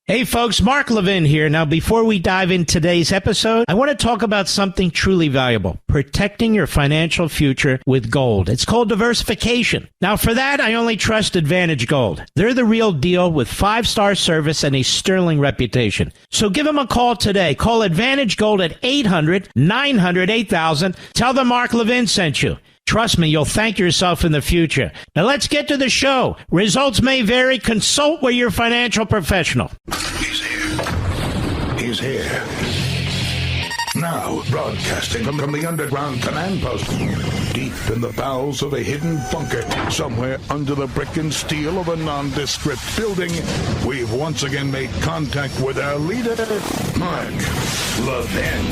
Hey folks, Mark Levin here. Now, before we dive in today's episode, I want to talk about something truly valuable, protecting your financial future with gold. It's called diversification. Now, for that, I only trust Advantage Gold. They're the real deal with 5-star service and a sterling reputation. So give them a call today. Call Advantage Gold at 800-900-8000. Tell them Mark Levin sent you. Trust me, you'll thank yourself in the future. Now let's get to the show. Results may vary. Consult with your financial professional. He's here. He's here. Now, broadcasting from the underground command post, deep in the bowels of a hidden bunker, somewhere under the brick and steel of a nondescript building, we've once again made contact with our leader, Mark Levin.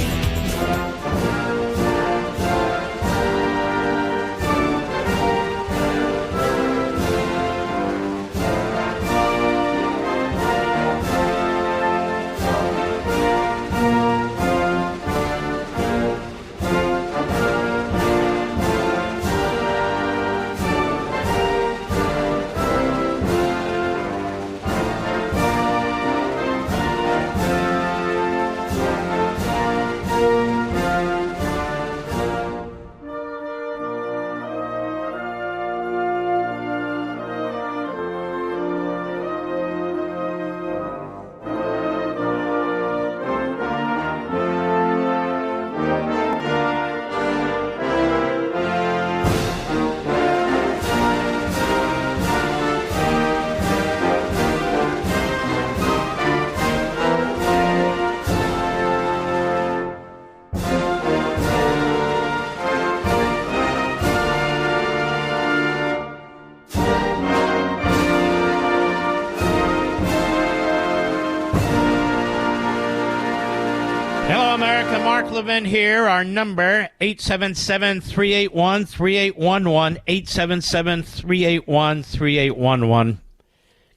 Levin here. Our number, 877-381-3811, 877-381-3811.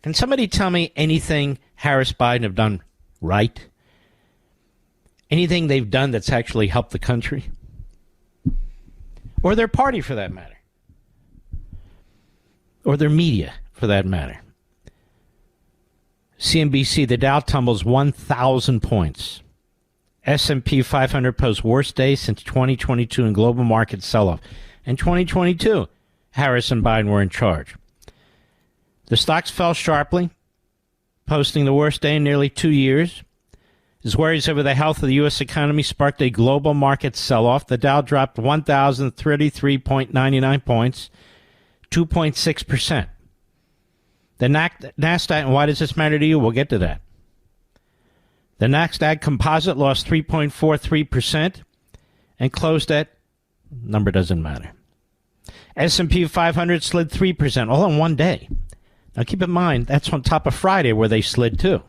Can somebody tell me anything Harris Biden have done right? Anything they've done that's actually helped the country? Or their party, for that matter? Or their media, for that matter? CNBC, the Dow tumbles 1,000 points. S&P 500 posts worst day since 2022 in global market sell-off. In 2022, Harris and Biden were in charge. The stocks fell sharply, posting the worst day in nearly 2 years. As worries over the health of the U.S. economy sparked a global market sell-off, the Dow dropped 1,033.99 points, 2.6%. The NASDAQ, and why does this matter to you? We'll get to that. The NASDAQ composite lost 3.43% and closed at, number doesn't matter. S&P 500 slid 3%, all in one day. Now keep in mind, that's on top of Friday where they slid too.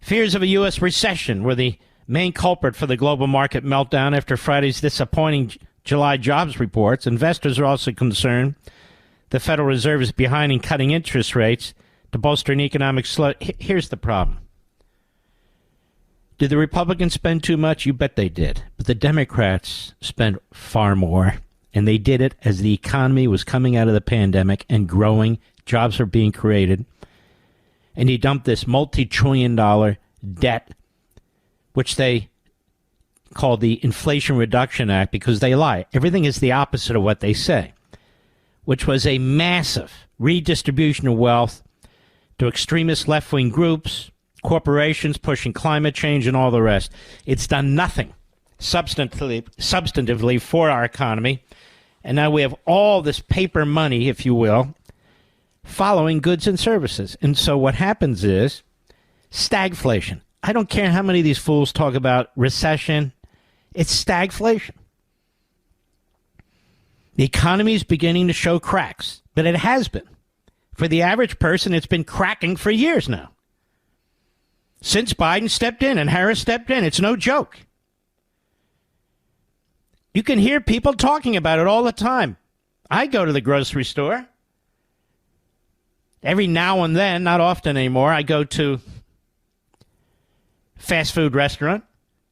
Fears of a U.S. recession were the main culprit for the global market meltdown after Friday's disappointing July jobs reports. Investors are also concerned the Federal Reserve is behind in cutting interest rates to bolster an economic slowdown. Here's the problem. Did the Republicans spend too much? You bet they did. But the Democrats spent far more. And they did it as the economy was coming out of the pandemic and growing. Jobs were being created. And he dumped this multi-trillion-dollar debt, which they call the Inflation Reduction Act, because they lie. Everything is the opposite of what they say, which was a massive redistribution of wealth to extremist left-wing groups, corporations pushing climate change and all the rest. It's done nothing substantively for our economy. And now we have all this paper money, if you will, following goods and services. And so what happens is stagflation. I don't care how many of these fools talk about recession. It's stagflation. The economy is beginning to show cracks, but it has been. For the average person, it's been cracking for years now. Since Biden stepped in and Harris stepped in, it's no joke. You can hear people talking about it all the time. I go to the grocery store. Every now and then, not often anymore, I go to fast food restaurant.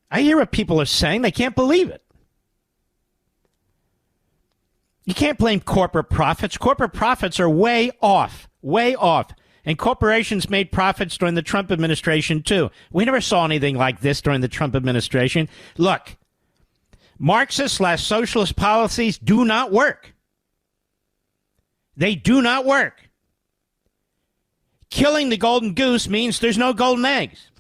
I hear what people are saying. They can't believe it. You can't blame corporate profits. Corporate profits are way off. Way off. And corporations made profits during the Trump administration, too. We never saw anything like this during the Trump administration. Look, Marxist/socialist policies do not work. They do not work. Killing the golden goose means there's no golden eggs.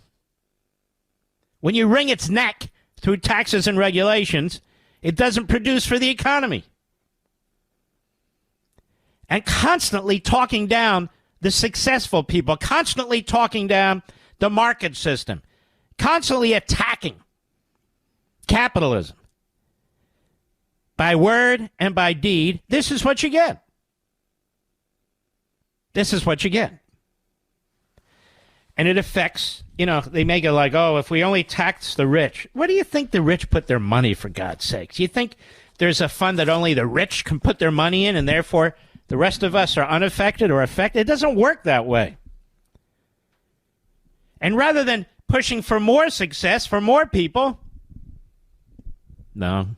When you wring its neck through taxes and regulations, it doesn't produce for the economy. And constantly talking down the successful people, constantly talking down the market system, constantly attacking capitalism by word and by deed, this is what you get. This is what you get. And it affects, they make it like, oh, if we only tax the rich. Where do you think the rich put their money, for God's sakes? You think there's a fund that only the rich can put their money in and therefore the rest of us are unaffected or affected? It doesn't work that way. And rather than pushing for more success for more people, no.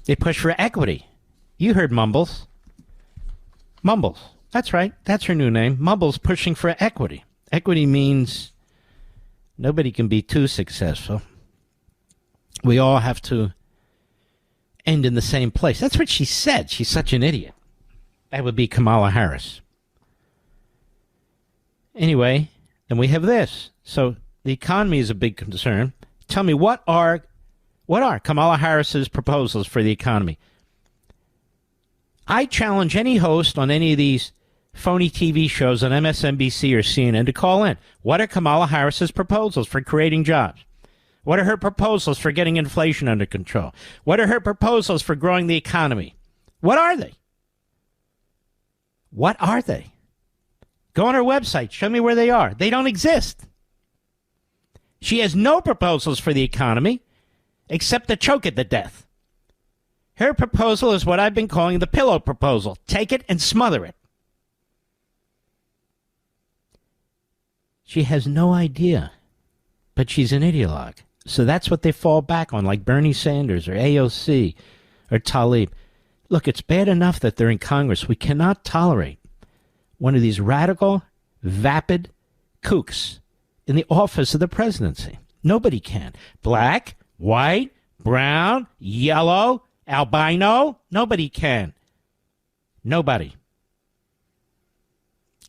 They push for equity. You heard Mumbles. Mumbles. That's right. That's her new name. Mumbles pushing for equity. Equity means nobody can be too successful. We all have to end in the same place. That's what she said. She's such an idiot. That would be Kamala Harris. Anyway, and we have this. So the economy is a big concern. Tell me, what are Kamala Harris's proposals for the economy? I challenge any host on any of these phony TV shows on MSNBC or CNN to call in. What are Kamala Harris's proposals for creating jobs? What are her proposals for getting inflation under control? What are her proposals for growing the economy? What are they? What are they? Go on her website. Show me where they are. They don't exist. She has no proposals for the economy except to choke it to death. Her proposal is what I've been calling the pillow proposal. Take it and smother it. She has no idea, but she's an ideologue. So that's what they fall back on, like Bernie Sanders or AOC or Tlaib. Look, it's bad enough that they're in Congress. We cannot tolerate one of these radical, vapid kooks in the office of the presidency. Nobody can. Black, white, brown, yellow, albino, nobody can. Nobody.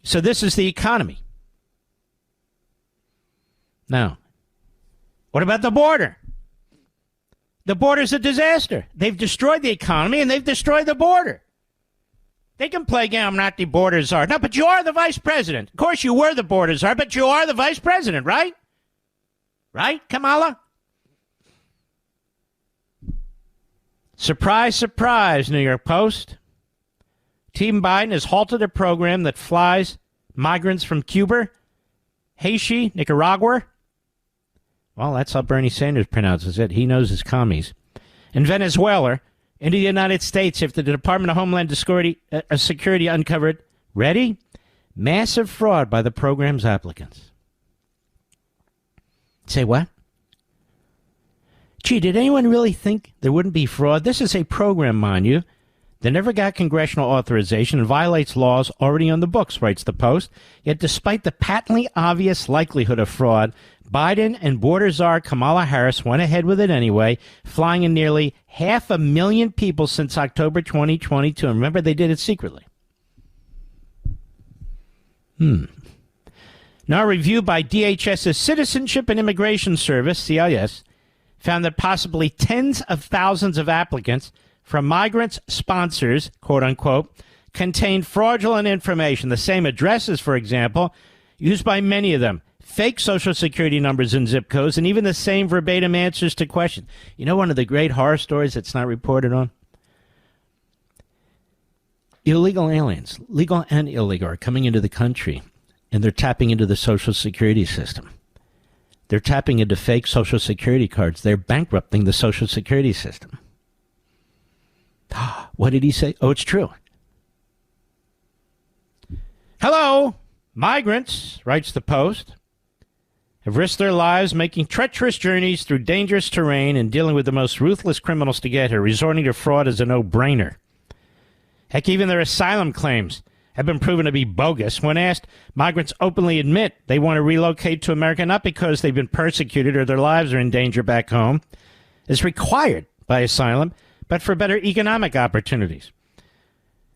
So this is the economy. Now, what about the border? The border's a disaster. They've destroyed the economy and they've destroyed the border. They can play game, I'm not the border czar. No, but you are the vice president. Of course you were the border czar, but you are the vice president, right? Right, Kamala? Surprise, surprise, New York Post. Team Biden has halted a program that flies migrants from Cuba, Haiti, Nicaragua. Well, that's how Bernie Sanders pronounces it. He knows his commies. And Venezuela into the United States after the Department of Homeland Security uncovered, ready? Massive fraud by the program's applicants. Say what? Gee, did anyone really think there wouldn't be fraud? This is a program, mind you, that never got congressional authorization and violates laws already on the books, writes the Post. Yet despite the patently obvious likelihood of fraud, Biden and border czar Kamala Harris went ahead with it anyway, flying in nearly 500,000 people since October 2022. And remember, they did it secretly. Now, a review by DHS's Citizenship and Immigration Service, CIS, found that possibly tens of thousands of applicants from migrants' sponsors, quote unquote, contained fraudulent information. The same addresses, for example, used by many of them. Fake Social Security numbers and zip codes, and even the same verbatim answers to questions. You know one of the great horror stories that's not reported on? Illegal aliens, legal and illegal, are coming into the country, and they're tapping into the Social Security system. They're tapping into fake Social Security cards. They're bankrupting the Social Security system. What did he say? Oh, it's true. Hello, migrants, writes the Post, have risked their lives making treacherous journeys through dangerous terrain and dealing with the most ruthless criminals to get here. Resorting to fraud is a no-brainer. Heck, even their asylum claims have been proven to be bogus. When asked, migrants openly admit they want to relocate to America not because they've been persecuted or their lives are in danger back home, as required by asylum, but for better economic opportunities.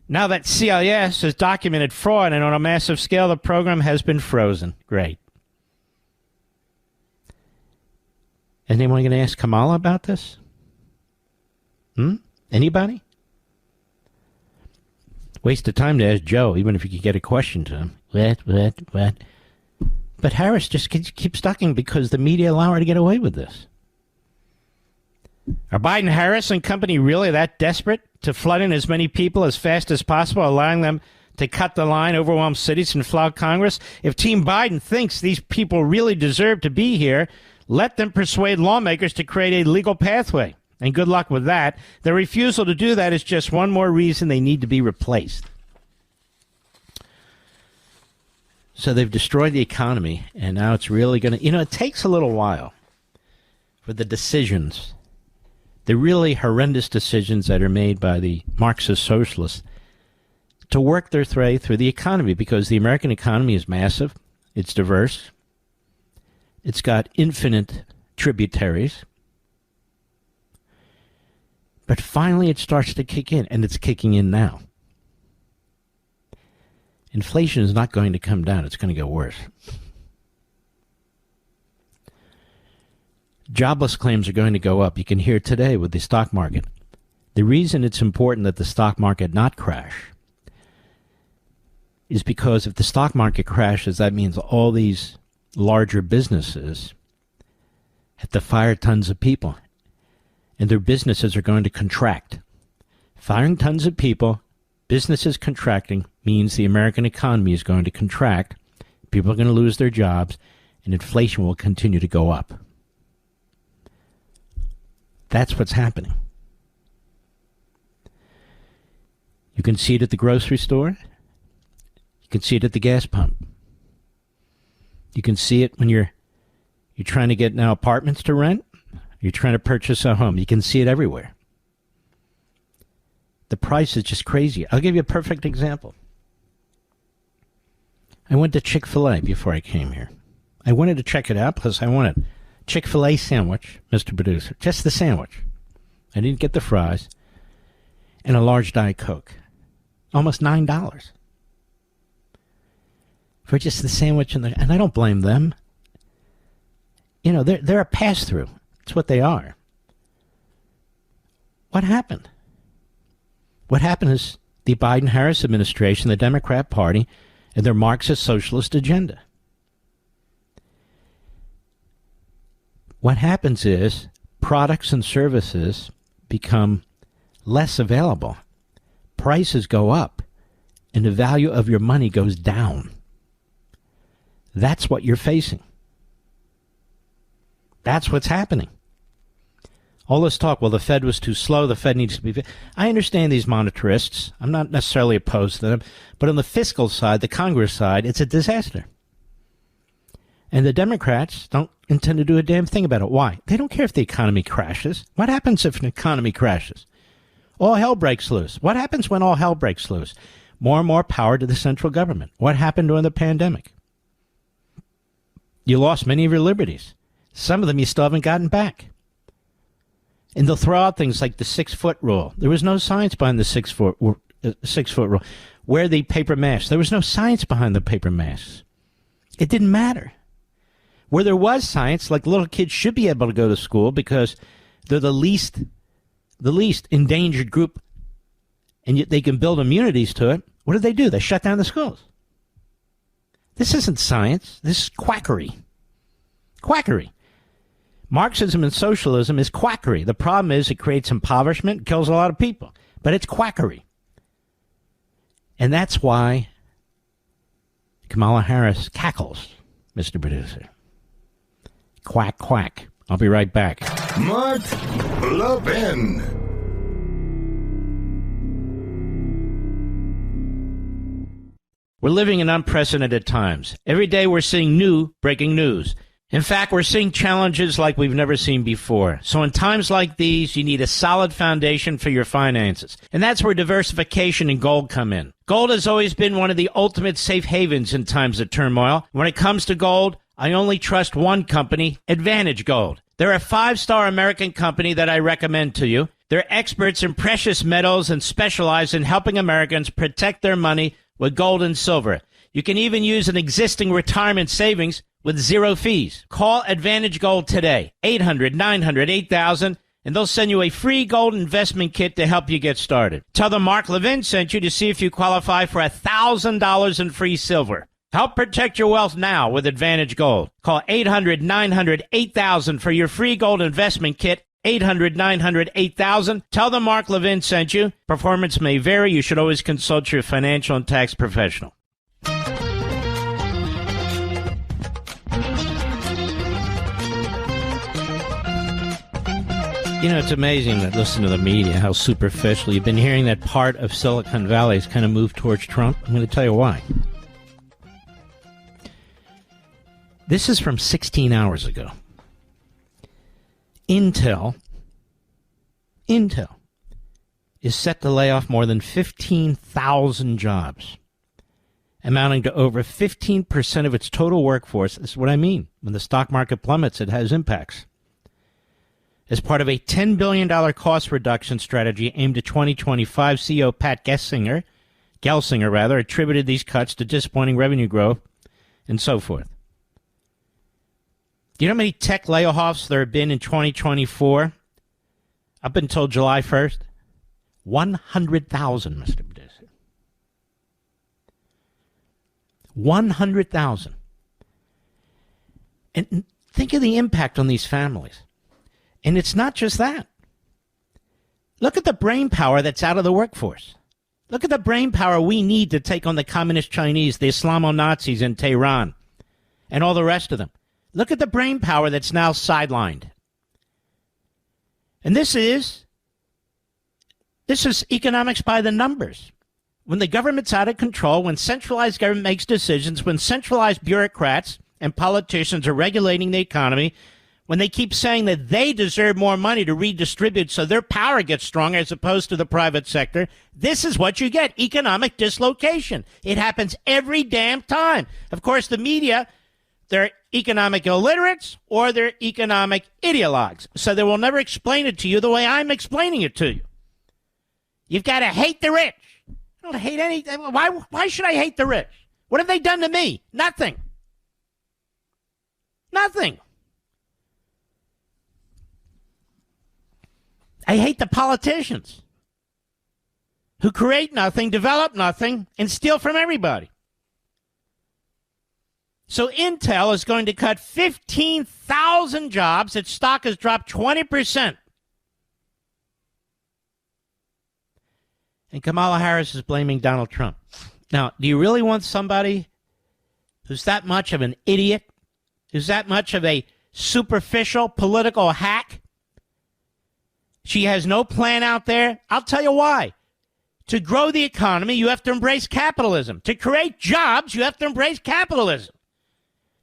Now that CIS has documented fraud and on a massive scale, the program has been frozen. Great. Anyone going to ask Kamala about this? Anybody? Waste of time to ask Joe, even if you could get a question to him. What? But Harris just keeps talking because the media allow her to get away with this. Are Biden, Harris, and company really that desperate to flood in as many people as fast as possible, allowing them to cut the line, overwhelm cities, and flout Congress? If Team Biden thinks these people really deserve to be here, let them persuade lawmakers to create a legal pathway. And good luck with that. Their refusal to do that is just one more reason they need to be replaced. So they've destroyed the economy, and now it's really going to... it takes a little while for the decisions, the really horrendous decisions that are made by the Marxist socialists, to work their way through the economy, because the American economy is massive, it's diverse, it's got infinite tributaries, but finally it starts to kick in, and it's kicking in now. Inflation is not going to come down, it's going to go worse. Jobless claims are going to go up. You can hear today with the stock market. The reason it's important that the stock market not crash is because if the stock market crashes, that means all these larger businesses have to fire tons of people, and their businesses are going to contract. Firing tons of people, businesses contracting, means the American economy is going to contract, people are going to lose their jobs, and inflation will continue to go up. That's what's happening. You can see it at the grocery store. You can see it at the gas pump. You can see it when you're trying to get now apartments to rent. You're trying to purchase a home. You can see it everywhere. The price is just crazy. I'll give you a perfect example. I went to Chick-fil-A before I came here. I wanted to check it out because I wanted Chick-fil-A sandwich, Mr. Producer. Just the sandwich. I didn't get the fries. And a large Diet Coke. Almost $9. For just the sandwich and I don't blame them. They're a pass-through. It's what they are. What happened? What happened is the Biden-Harris administration, the Democrat Party, and their Marxist socialist agenda. What happens is products and services become less available. Prices go up, and the value of your money goes down. That's what you're facing. That's what's happening. All this talk, well, the Fed was too slow, the Fed needs to be... I understand these monetarists. I'm not necessarily opposed to them. But on the fiscal side, the Congress side, it's a disaster. And the Democrats don't intend to do a damn thing about it. Why? They don't care if the economy crashes. What happens if an economy crashes? All hell breaks loose. What happens when all hell breaks loose? More and more power to the central government. What happened during the pandemic? You lost many of your liberties. Some of them you still haven't gotten back. And they'll throw out things like the 6-foot rule. There was no science behind the 6-foot rule. Wear the paper masks. There was no science behind the paper masks. It didn't matter. Where there was science, like little kids should be able to go to school because they're the least endangered group, and yet they can build immunities to it. What do? They shut down the schools. This isn't science. This is quackery. Quackery. Marxism and socialism is quackery. The problem is it creates impoverishment, kills a lot of people. But it's quackery. And that's why Kamala Harris cackles, Mr. Producer. Quack, quack. I'll be right back. Mark Levin. We're living in unprecedented times. Every day we're seeing new breaking news. In fact, we're seeing challenges like we've never seen before. So in times like these, you need a solid foundation for your finances. And that's where diversification and gold come in. Gold has always been one of the ultimate safe havens in times of turmoil. When it comes to gold, I only trust one company, Advantage Gold. They're a 5-star American company that I recommend to you. They're experts in precious metals and specialize in helping Americans protect their money with gold and silver. You can even use an existing retirement savings with zero fees. Call Advantage Gold today, 800-900-8000, and they'll send you a free gold investment kit to help you get started. Tell them Mark Levin sent you to see if you qualify for $1,000 in free silver. Help protect your wealth now with Advantage Gold. Call 800-900-8000 for your free gold investment kit, 800-900-8000. Tell them Mark Levin sent you. Performance may vary. You should always consult your financial and tax professional. You know, it's amazing that listen to the media, how superficial. You've been hearing that part of Silicon Valley has kind of moved towards Trump. I'm going to tell you why. This is from 16 hours ago. Intel is set to lay off more than 15,000 jobs, amounting to over 15% of its total workforce. This is what I mean. When the stock market plummets, it has impacts. As part of a $10 billion cost reduction strategy aimed at 2025, CEO Pat Gelsinger attributed these cuts to disappointing revenue growth and so forth. Do you know how many tech layoffs there have been in 2024 up until July 1st? 100,000, Mr. Producer. 100,000. And think of the impact on these families. And it's not just that. Look at the brain power that's out of the workforce. Look at the brain power we need to take on the communist Chinese, the Islamo-Nazis in Tehran, and all the rest of them. Look at the brain power that's now sidelined. And this is economics by the numbers. When the government's out of control, when centralized government makes decisions, when centralized bureaucrats and politicians are regulating the economy, when they keep saying that they deserve more money to redistribute so their power gets stronger as opposed to the private sector, this is what you get, economic dislocation. It happens every damn time. Of course, the media, they're economic illiterates or they're economic ideologues. So they will never explain it to you the way I'm explaining it to you. You've got to hate the rich. I don't hate any. Why should I hate the rich? What have they done to me? Nothing. Nothing. I hate the politicians who create nothing, develop nothing, and steal from everybody. So Intel is going to cut 15,000 jobs. Its stock has dropped 20%. And Kamala Harris is blaming Donald Trump. Now, do you really want somebody who's that much of an idiot, who's that much of a superficial political hack? She has no plan out there. I'll tell you why. To grow the economy, you have to embrace capitalism. To create jobs, you have to embrace capitalism.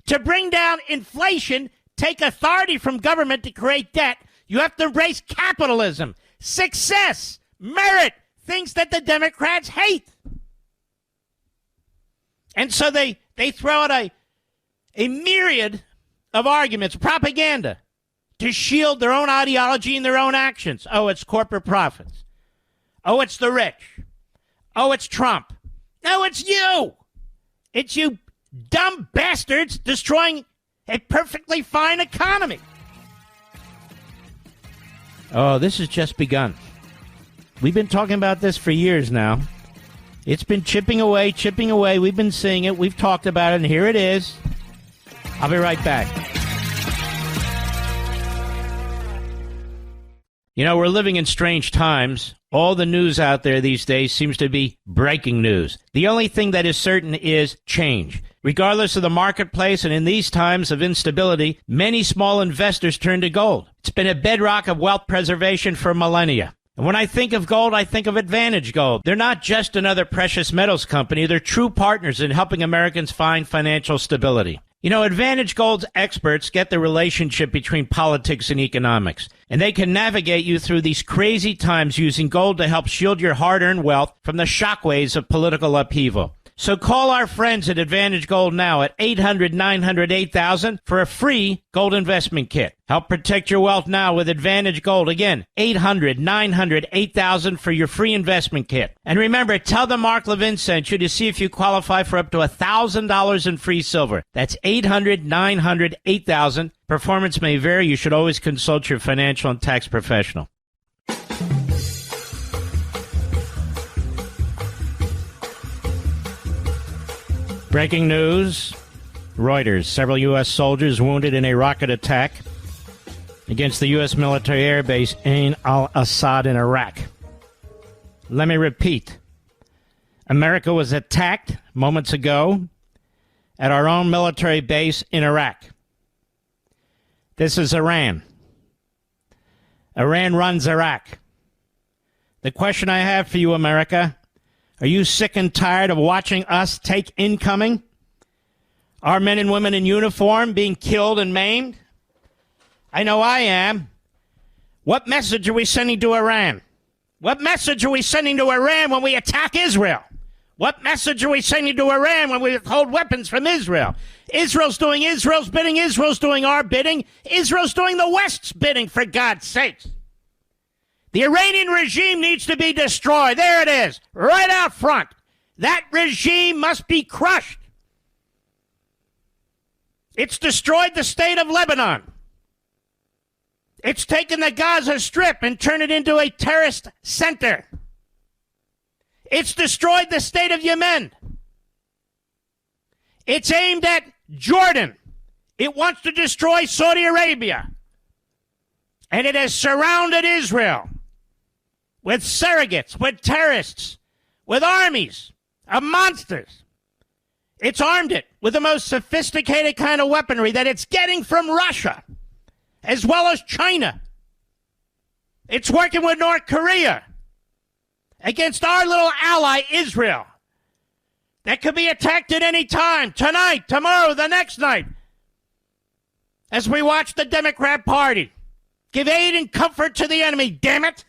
To bring down inflation, take authority from government to create debt, you have to embrace capitalism. Success, merit, things that the Democrats hate. And so they throw out a myriad of arguments, propaganda, to shield their own ideology and their own actions. Oh, it's corporate profits. Oh, it's the rich. Oh, it's Trump. No, it's you. It's you dumb bastards destroying a perfectly fine economy. Oh, this has just begun. We've been talking about this for years now. It's been chipping away. We've been seeing it. We've talked about it, and here it is. I'll be right back. You know, we're living in strange times. All the news out there these days seems to be breaking news. The only thing that is certain is change. Regardless of the marketplace and in these times of instability, many small investors turn to gold. It's been a bedrock of wealth preservation for millennia. And when I think of gold, I think of Advantage Gold. They're not just another precious metals company. They're true partners in helping Americans find financial stability. You know, Advantage Gold's experts get the relationship between politics and economics, and they can navigate you through these crazy times using gold to help shield your hard-earned wealth from the shockwaves of political upheaval. So call our friends at Advantage Gold now at 800-900-8000 for a free gold investment kit. Help protect your wealth now with Advantage Gold. Again, 800-900-8000 for your free investment kit. And remember, tell them Mark Levin sent you to see if you qualify for up to $1,000 in free silver. That's 800-900-8000. Performance may vary. You should always consult your financial and tax professional. Breaking news. Reuters. Several U.S. soldiers wounded in a rocket attack against the U.S. military airbase Ain al-Assad in Iraq. Let me repeat. America was attacked moments ago at our own military base in Iraq. This is Iran. Iran runs Iraq. The question I have for you, America, are you sick and tired of watching us take incoming? Our men and women in uniform being killed and maimed? I know I am. What message are we sending to Iran? What message are we sending to Iran when we attack Israel? What message are we sending to Iran when we withhold weapons from Israel? Israel's doing Israel's bidding. Israel's doing our bidding. Israel's doing the West's bidding, for God's sakes. The Iranian regime needs to be destroyed. There it is, right out front. That regime must be crushed. It's destroyed the state of Lebanon. It's taken the Gaza Strip and turned it into a terrorist center. It's destroyed the state of Yemen. It's aimed at Jordan. It wants to destroy Saudi Arabia. And it has surrounded Israel with surrogates, with terrorists, with armies of monsters. It's armed it with the most sophisticated kind of weaponry that it's getting from Russia, as well as China. It's working with North Korea against our little ally, Israel, that could be attacked at any time, tonight, tomorrow, the next night, as we watch the Democrat Party give aid and comfort to the enemy, damn it.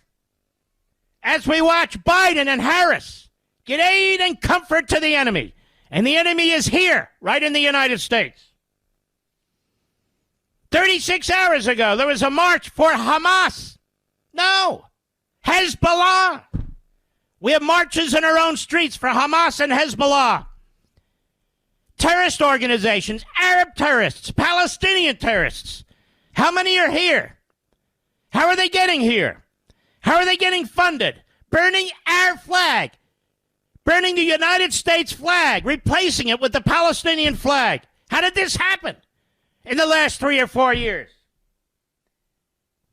As we watch Biden and Harris get aid and comfort to the enemy. And the enemy is here, right in the United States. 36 hours ago, there was a march for Hamas. No, Hezbollah. We have marches in our own streets for Hamas and Hezbollah. Terrorist organizations, Arab terrorists, Palestinian terrorists. How many are here? How are they getting here? How are they getting funded? Burning our flag. Burning the United States flag. Replacing it with the Palestinian flag. How did this happen in the last 3 or 4 years?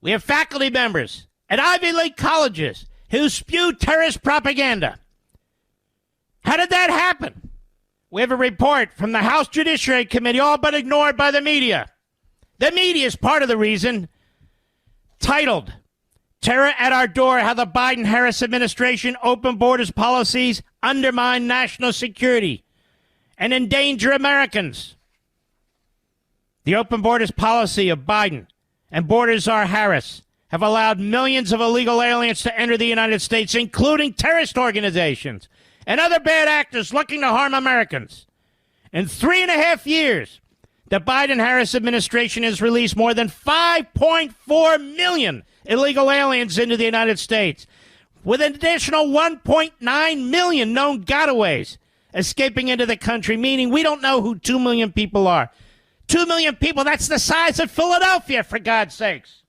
We have faculty members at Ivy League colleges who spew terrorist propaganda. How did that happen? We have a report from the House Judiciary Committee, all but ignored by the media. The media is part of the reason. Titled, Terror at Our Door, How the Biden-Harris Administration Open Borders Policies Undermine National Security and Endanger Americans. The open borders policy of Biden and border czar Harris have allowed millions of illegal aliens to enter the United States, including terrorist organizations and other bad actors looking to harm Americans. In 3.5 years, the Biden-Harris administration has released more than 5.4 million illegal aliens into the United States, with an additional 1.9 million known gotaways escaping into the country, meaning we don't know who 2 million people are. 2 million people, that's the size of Philadelphia, for God's sakes.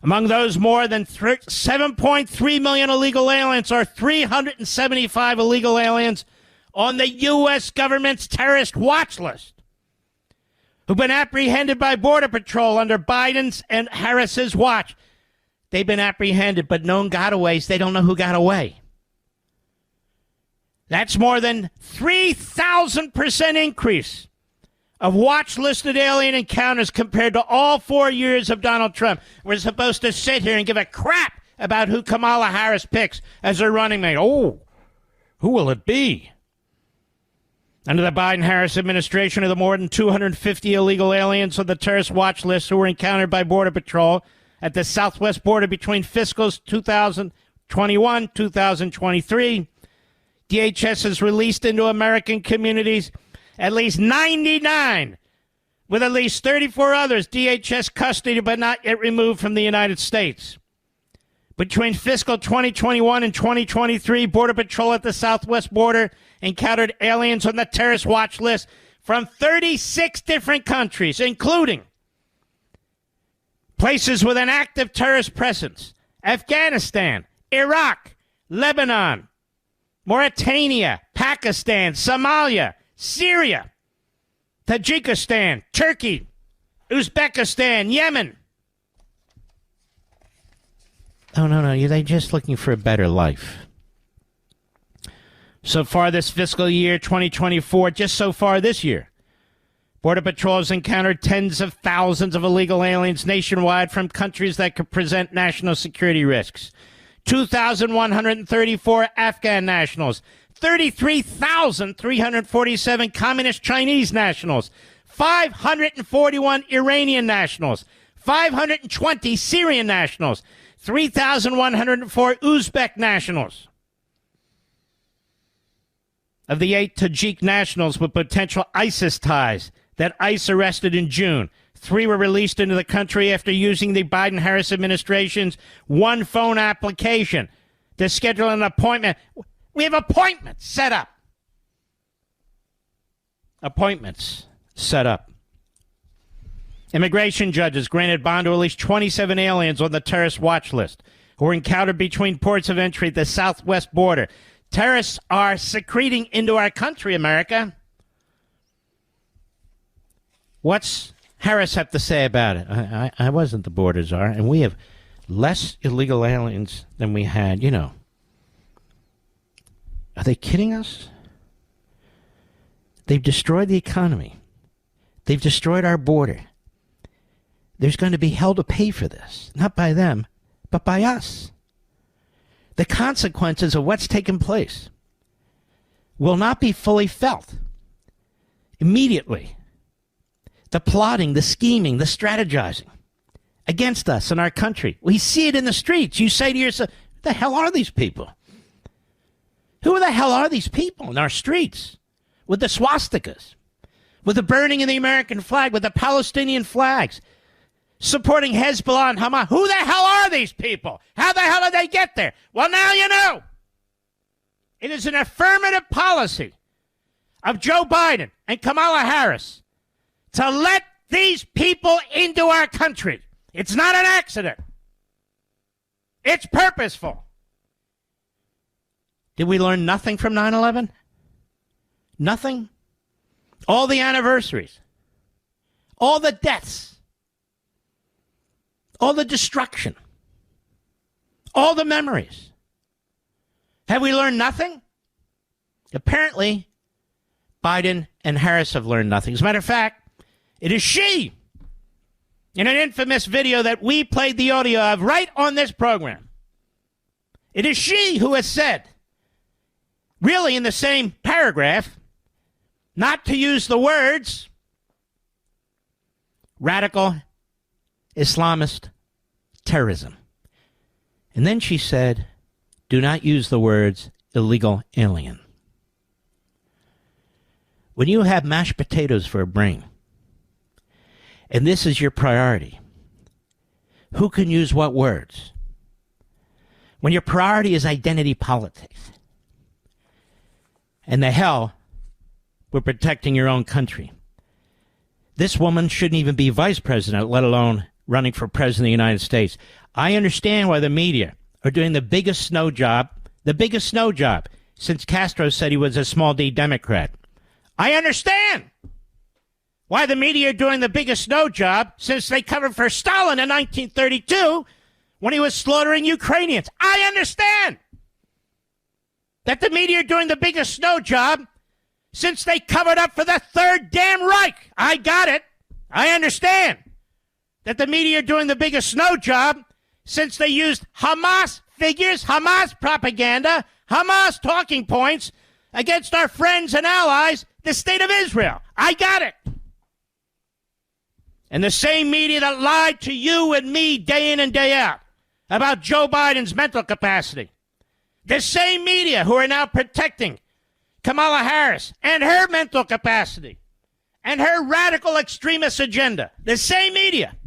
Among those, more than 7.3 million illegal aliens are 375 illegal aliens on the U.S. government's terrorist watch list, who've been apprehended by Border Patrol under Biden's and Harris's watch. They've been apprehended, but known gotaways, they don't know who got away. That's more than 3,000% increase of watch-listed alien encounters compared to all 4 years of Donald Trump. We're supposed to sit here and give a crap about who Kamala Harris picks as her running mate. Oh, who will it be? Under the Biden-Harris administration, of the more than 250 illegal aliens on the terrorist watch list who were encountered by Border Patrol at the southwest border between fiscals 2021-2023, DHS has released into American communities at least 99, with at least 34 others DHS custody but not yet removed from the United States. Between fiscal 2021 and 2023, Border Patrol at the southwest border encountered aliens on the terrorist watch list from 36 different countries, including places with an active terrorist presence: Afghanistan, Iraq, Lebanon, Mauritania, Pakistan, Somalia, Syria, Tajikistan, Turkey, Uzbekistan, Yemen. Oh, no, they're just looking for a better life. So far this fiscal year, 2024, just so far this year, Border Patrol has encountered tens of thousands of illegal aliens nationwide from countries that could present national security risks. 2,134 Afghan nationals, 33,347 Communist Chinese nationals, 541 Iranian nationals, 520 Syrian nationals, 3,104 Uzbek nationals. Of the 8 Tajik nationals with potential ISIS ties that ICE arrested in June, 3 were released into the country after using the Biden-Harris administration's one phone application to schedule an appointment. We have appointments set up. Appointments set up. Immigration judges granted bond to at least 27 aliens on the terrorist watch list who were encountered between ports of entry at the southwest border. Terrorists are secreting into our country, America. What's Harris have to say about it? I wasn't the border czar, and we have less illegal aliens than we had, Are they kidding us? They've destroyed the economy. They've destroyed our border. There's going to be hell to pay for this, not by them, but by us. The consequences of what's taken place will not be fully felt immediately. The plotting, the scheming, the strategizing against us and our country. We see it in the streets. You say to yourself, who the hell are these people? Who the hell are these people in our streets with the swastikas, with the burning of the American flag, with the Palestinian flags, supporting Hezbollah and Hamas? Who the hell are these people? How the hell did they get there? Well, now you know. It is an affirmative policy of Joe Biden and Kamala Harris to let these people into our country. It's not an accident. It's purposeful. Did we learn nothing from 9/11? Nothing? All the anniversaries, all the deaths, all the destruction, all the memories. Have we learned nothing? Apparently, Biden and Harris have learned nothing. As a matter of fact, it is she, in an infamous video that we played the audio of right on this program, it is she who has said, really in the same paragraph, not to use the words radical Islamist terrorism. And then she said, do not use the words illegal alien. When you have mashed potatoes for a brain, and this is your priority, who can use what words? When your priority is identity politics, and the hell with protecting your own country. This woman shouldn't even be vice president, let alone running for president of the United States. I understand why the media are doing the biggest snow job since Castro said he was a small d Democrat. I understand why the media are doing the biggest snow job since they covered for Stalin in 1932 when he was slaughtering Ukrainians. I understand that the media are doing the biggest snow job since they covered up for the Third Damn Reich. I got it. I understand that the media are doing the biggest snow job since they used Hamas figures, Hamas propaganda, Hamas talking points against our friends and allies, the state of Israel. I got it. And the same media that lied to you and me day in and day out about Joe Biden's mental capacity. The same media who are now protecting Kamala Harris and her mental capacity and her radical extremist agenda. The same media.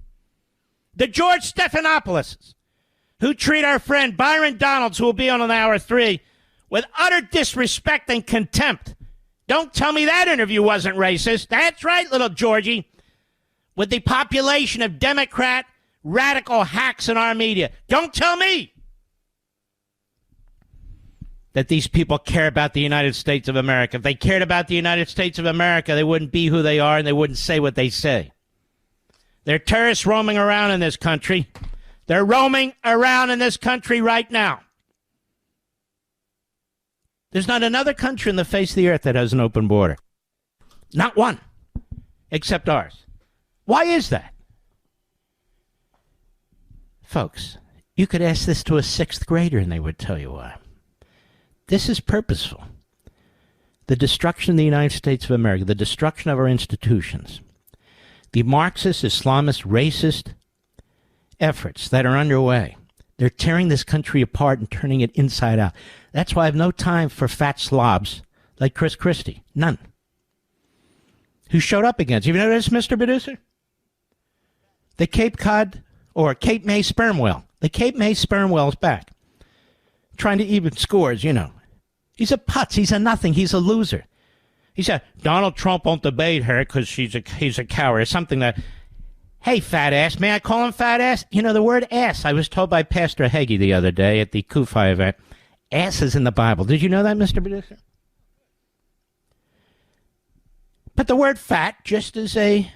The George Stephanopoulos who treat our friend Byron Donalds, who will be on Hour 3, with utter disrespect and contempt. Don't tell me that interview wasn't racist. That's right, little Georgie. With the population of Democrat radical hacks in our media. Don't tell me that these people care about the United States of America. If they cared about the United States of America, they wouldn't be who they are and they wouldn't say what they say. They're terrorists roaming around in this country. They're roaming around in this country right now. There's not another country on the face of the earth that has an open border. Not one, except ours. Why is that? Folks, you could ask this to a sixth grader and they would tell you why. This is purposeful. The destruction of the United States of America, the destruction of our institutions, the Marxist, Islamist, racist efforts that are underway. They're tearing this country apart and turning it inside out. That's why I have no time for fat slobs like Chris Christie. None. Who showed up against you? You know this, Mr. Producer? The Cape Cod or Cape May sperm whale. The Cape May sperm whale is back. Trying to even scores, you know. He's a putz. He's a nothing. He's a loser. He said, Donald Trump won't debate her because he's a coward or something that... Hey, fat ass. May I call him fat ass? You know, the word ass, I was told by Pastor Hagee the other day at the Kufi event. Ass is in the Bible. Did you know that, Mr. Producer? But the word fat just is a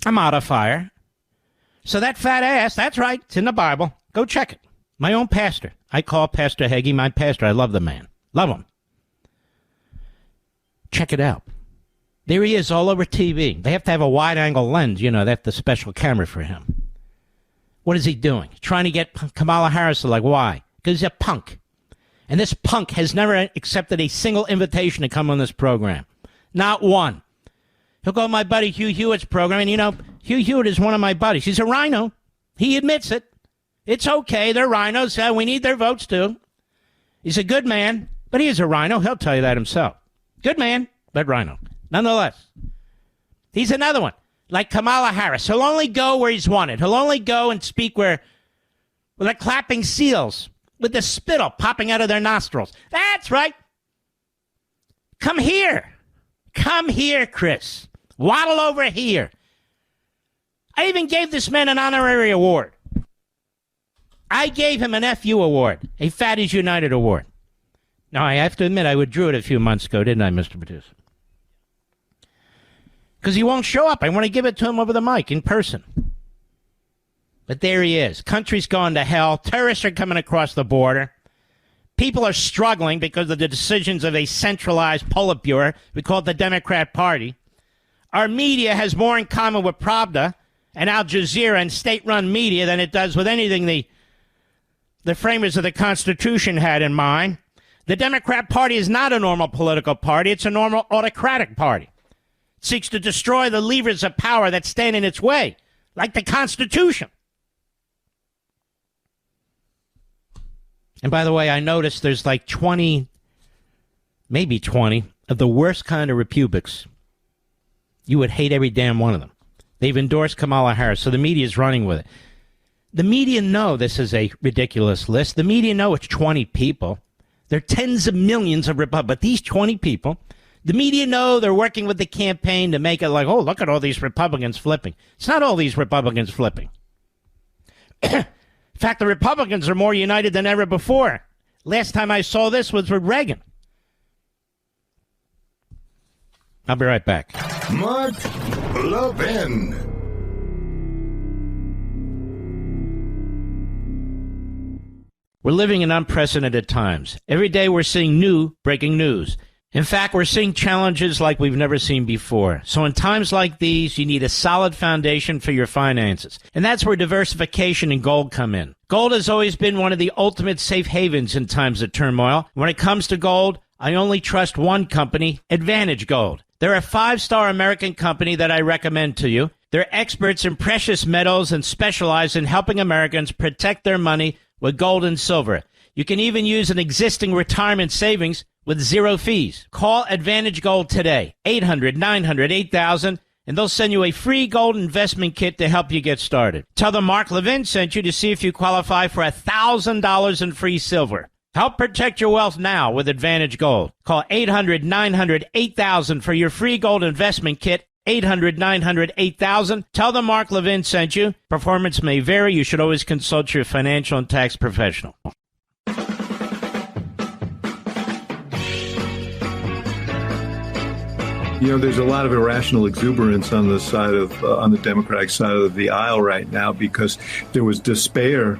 modifier. So that fat ass, that's right, it's in the Bible. Go check it. My own pastor. I call Pastor Hagee my pastor. I love the man. Love him. Check it out. There he is all over TV. They have to have a wide-angle lens, you know, that's the special camera for him. What is he doing? Trying to get Kamala Harris, like, why? Because he's a punk. And this punk has never accepted a single invitation to come on this program. Not one. He'll go to my buddy Hugh Hewitt's program, and, you know, Hugh Hewitt is one of my buddies. He's a rhino. He admits it. It's okay. They're rhinos. We need their votes, too. He's a good man, but he is a rhino. He'll tell you that himself. Good man, but rhino. Nonetheless, he's another one, like Kamala Harris. He'll only go where he's wanted. He'll only go and speak where they're clapping seals with the spittle popping out of their nostrils. That's right. Come here. Come here, Chris. Waddle over here. I even gave this man an honorary award. I gave him an FU award, a Fatties United award. Now, I have to admit, I withdrew it a few months ago, didn't I, Mr. Producer? Because he won't show up. I want to give it to him over the mic in person. But there he is. Country's gone to hell. Terrorists are coming across the border. People are struggling because of the decisions of a centralized Politburo. We call it the Democrat Party. Our media has more in common with Pravda and Al Jazeera and state-run media than it does with anything the framers of the Constitution had in mind. The Democrat Party is not a normal political party. It's a normal autocratic party. Seeks to destroy the levers of power that stand in its way, like the Constitution. And by the way, I noticed there's like 20, maybe 20, of the worst kind of Republics. You would hate every damn one of them. They've endorsed Kamala Harris, so the media is running with it. The media know this is a ridiculous list. The media know it's 20 people. There are tens of millions of Republicans, but these 20 people... The media know they're working with the campaign to make it like, oh, look at all these Republicans flipping. It's not all these Republicans flipping. In fact, the Republicans are more united than ever before. Last time I saw this was with Reagan. I'll be right back. Mark Levin. We're living in unprecedented times. Every day we're seeing new breaking news. In fact, we're seeing challenges like we've never seen before. So in times like these, you need a solid foundation for your finances. And that's where diversification and gold come in. Gold has always been one of the ultimate safe havens in times of turmoil. When it comes to gold, I only trust one company, Advantage Gold. They're a 5-star American company that I recommend to you. They're experts in precious metals and specialize in helping Americans protect their money with gold and silver. You can even use an existing retirement savings with zero fees. Call Advantage Gold today, 800-900-8000, and they'll send you a free gold investment kit to help you get started. Tell them Mark Levin sent you to see if you qualify for $1,000 in free silver. Help protect your wealth now with Advantage Gold. Call 800-900-8000 for your free gold investment kit, 800-900-8000. Tell them Mark Levin sent you. Performance may vary. You should always consult your financial and tax professional. You know, there's a lot of irrational exuberance on the side of on the Democratic side of the aisle right now because there was despair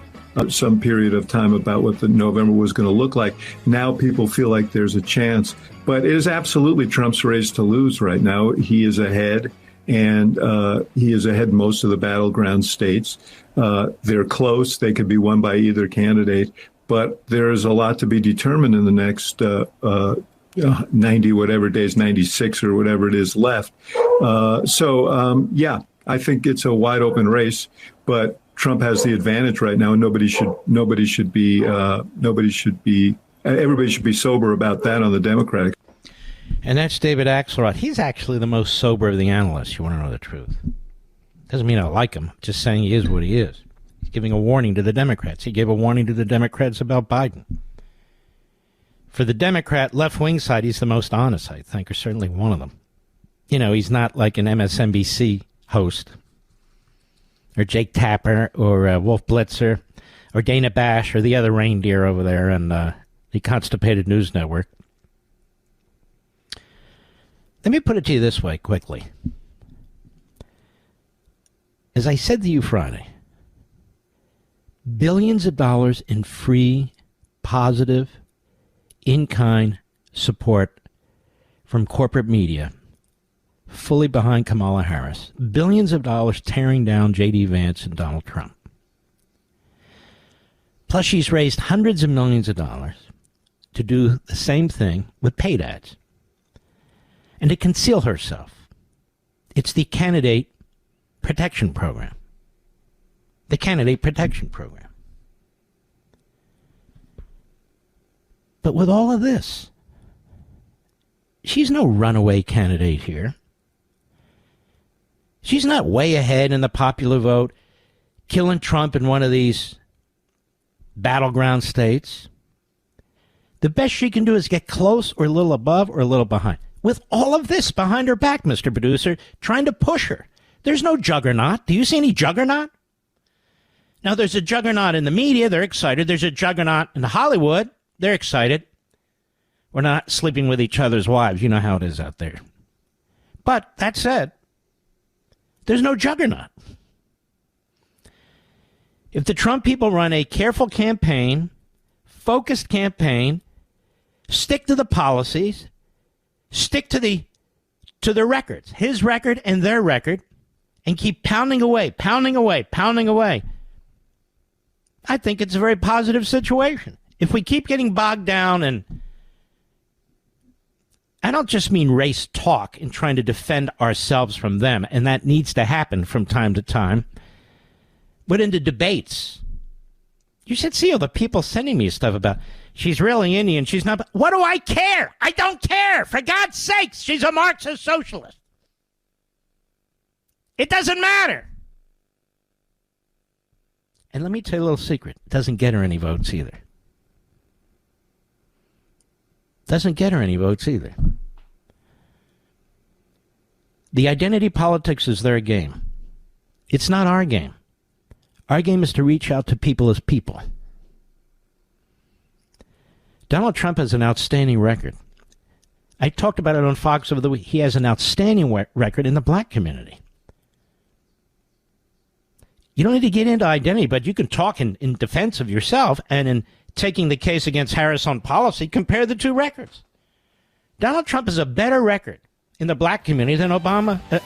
some period of time about what the November was going to look like. Now people feel like there's a chance, but it is absolutely Trump's race to lose right now. He is ahead, and he is ahead in most of the battleground states. They're close. They could be won by either candidate, but there is a lot to be determined in the next 90 whatever days, 96 or whatever it is left. Yeah, I think it's a wide open race, but Trump has the advantage right now, and everybody should be sober about that on the Democratic. And that's David Axelrod. He's actually the most sober of the analysts. You want to know the truth? Doesn't mean I like him. Just saying he is what he is. He's giving a warning to the Democrats. He gave a warning to the Democrats about Biden. For the Democrat left-wing side, he's the most honest, I think, or certainly one of them. You know, he's not like an MSNBC host, or Jake Tapper, or Wolf Blitzer, or Dana Bash, or the other reindeer over there on the Constipated News Network. Let me put it to you this way, quickly. As I said to you Friday, billions of dollars in free, positive, in-kind support from corporate media, fully behind Kamala Harris, billions of dollars tearing down J.D. Vance and Donald Trump. Plus, she's raised hundreds of millions of dollars to do the same thing with paid ads and to conceal herself. It's the Candidate Protection Program. The Candidate Protection Program. But with all of this, she's no runaway candidate here. She's not way ahead in the popular vote, killing Trump in one of these battleground states. The best she can do is get close or a little above or a little behind. With all of this behind her back, Mr. Producer, trying to push her. There's no juggernaut. Do you see any juggernaut? Now, there's a juggernaut in the media. They're excited. There's a juggernaut in Hollywood. They're excited. We're not sleeping with each other's wives. You know how it is out there. But that said, there's no juggernaut. If the Trump people run a careful campaign, focused campaign, stick to the policies, stick to the records, his record and their record, and keep pounding away, I think it's a very positive situation. If we keep getting bogged down, and I don't just mean race talk and trying to defend ourselves from them, and that needs to happen from time to time, but into debates. You should see all the people sending me stuff about, she's really Indian, she's not. What do I care? I don't care. For God's sakes, she's a Marxist socialist. It doesn't matter. And let me tell you a little secret. It doesn't get her any votes either. Doesn't get her any votes either. The identity politics is their game. It's not our game. Our game is to reach out to people as people. Donald Trump has an outstanding record. I talked about it on Fox over the week. He has an outstanding record in the black community. You don't need to get into identity, but you can talk in defense of yourself, and in taking the case against Harris on policy, compare the two records. Donald Trump has a better record in the black community than Obama did.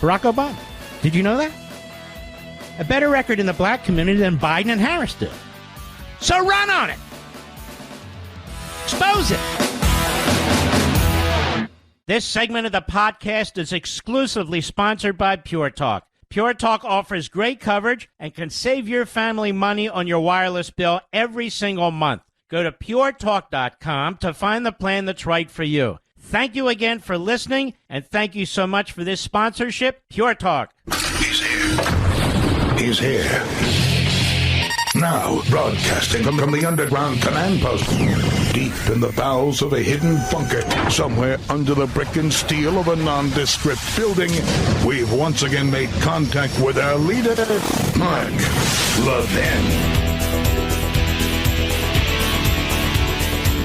Barack Obama. Did you know that? A better record in the black community than Biden and Harris did. So run on it. Expose it. This segment of the podcast is exclusively sponsored by Pure Talk. Pure Talk offers great coverage and can save your family money on your wireless bill every single month. Go to puretalk.com to find the plan that's right for you. Thank you again for listening, and thank you so much for this sponsorship, Pure Talk. He's here. He's here. Now, broadcasting from the underground command post, deep in the bowels of a hidden bunker, somewhere under the brick and steel of a nondescript building, we've once again made contact with our leader, Mark Levin.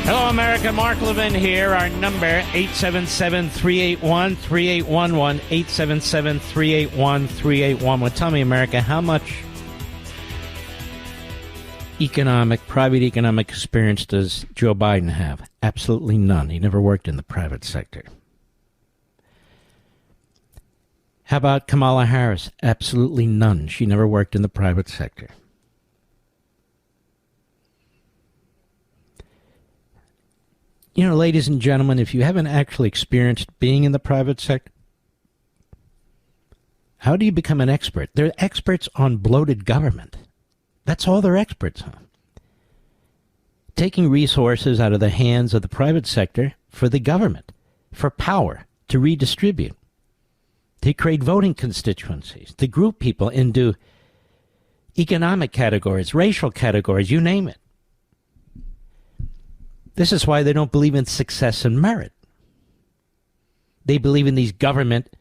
Hello, America. Mark Levin here. Our number, 877-381-3811, 877-381-3811. Well, tell me, America, how much private economic experience does Joe Biden have? Absolutely none. He never worked in the private sector. How about Kamala Harris? Absolutely none. She never worked in the private sector. You know, ladies and gentlemen, if you haven't actually experienced being in the private sector, how do you become an expert? They're experts on bloated government. That's all they're experts on. Taking resources out of the hands of the private sector for the government, for power, to redistribute, to create voting constituencies, to group people into economic categories, racial categories, you name it. This is why they don't believe in success and merit. They believe in these government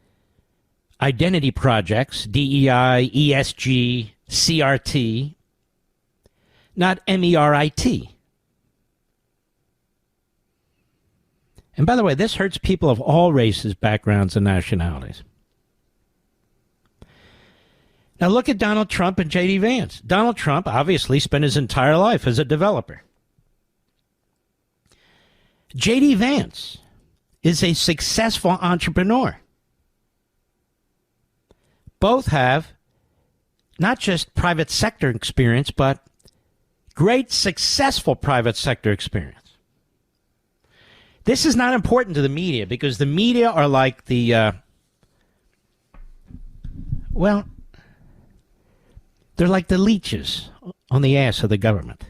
identity projects, DEI, ESG, CRT, not MERIT. And by the way, this hurts people of all races, backgrounds, and nationalities. Now look at Donald Trump and J.D. Vance. Donald Trump obviously spent his entire life as a developer. J.D. Vance is a successful entrepreneur. Both have not just private sector experience, but great successful private sector experience. This is not important to the media because the media are like they're like the leeches on the ass of the government.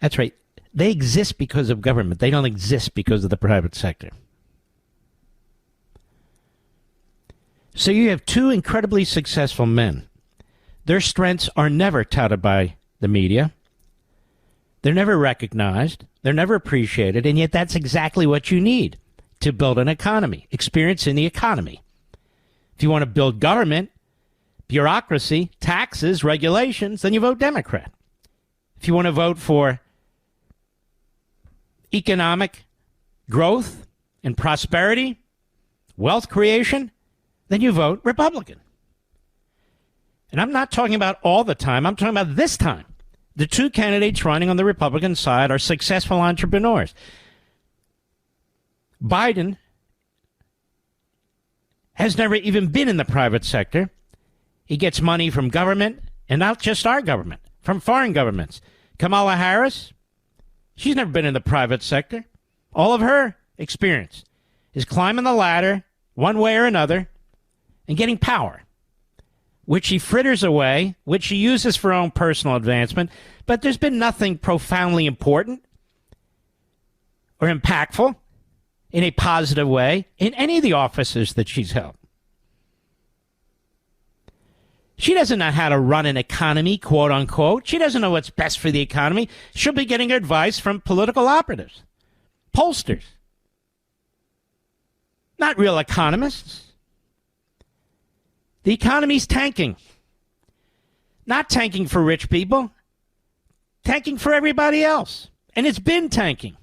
That's right. They exist because of government. They don't exist because of the private sector. So you have two incredibly successful men. Their strengths are never touted by the media. They're never recognized. They're never appreciated. And yet that's exactly what you need to build an economy, experience in the economy. If you want to build government, bureaucracy, taxes, regulations, then you vote Democrat. If you want to vote for economic growth and prosperity, wealth creation, then you vote Republican. And I'm not talking about all the time. I'm talking about this time. The two candidates running on the Republican side are successful entrepreneurs. Biden has never even been in the private sector. He gets money from government, and not just our government, from foreign governments. Kamala Harris, she's never been in the private sector. All of her experience is climbing the ladder one way or another and getting power, which she fritters away, which she uses for her own personal advancement. But there's been nothing profoundly important or impactful in a positive way in any of the offices that she's held. She doesn't know how to run an economy, quote unquote. She doesn't know what's best for the economy. She'll be getting advice from political operatives, pollsters, not real economists. The economy's tanking. Not tanking for rich people, tanking for everybody else. And it's been tanking.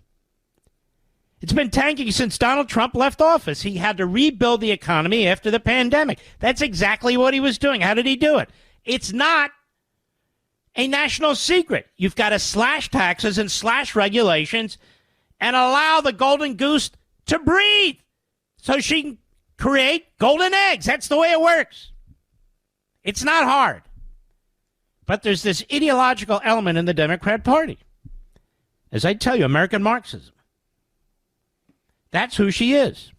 It's been tanking since Donald Trump left office. He had to rebuild the economy after the pandemic. That's exactly what he was doing. How did he do it? It's not a national secret. You've got to slash taxes and slash regulations and allow the golden goose to breathe so she can create golden eggs. That's the way it works. It's not hard. But there's this ideological element in the Democrat Party. As I tell you, American Marxism. That's who she is.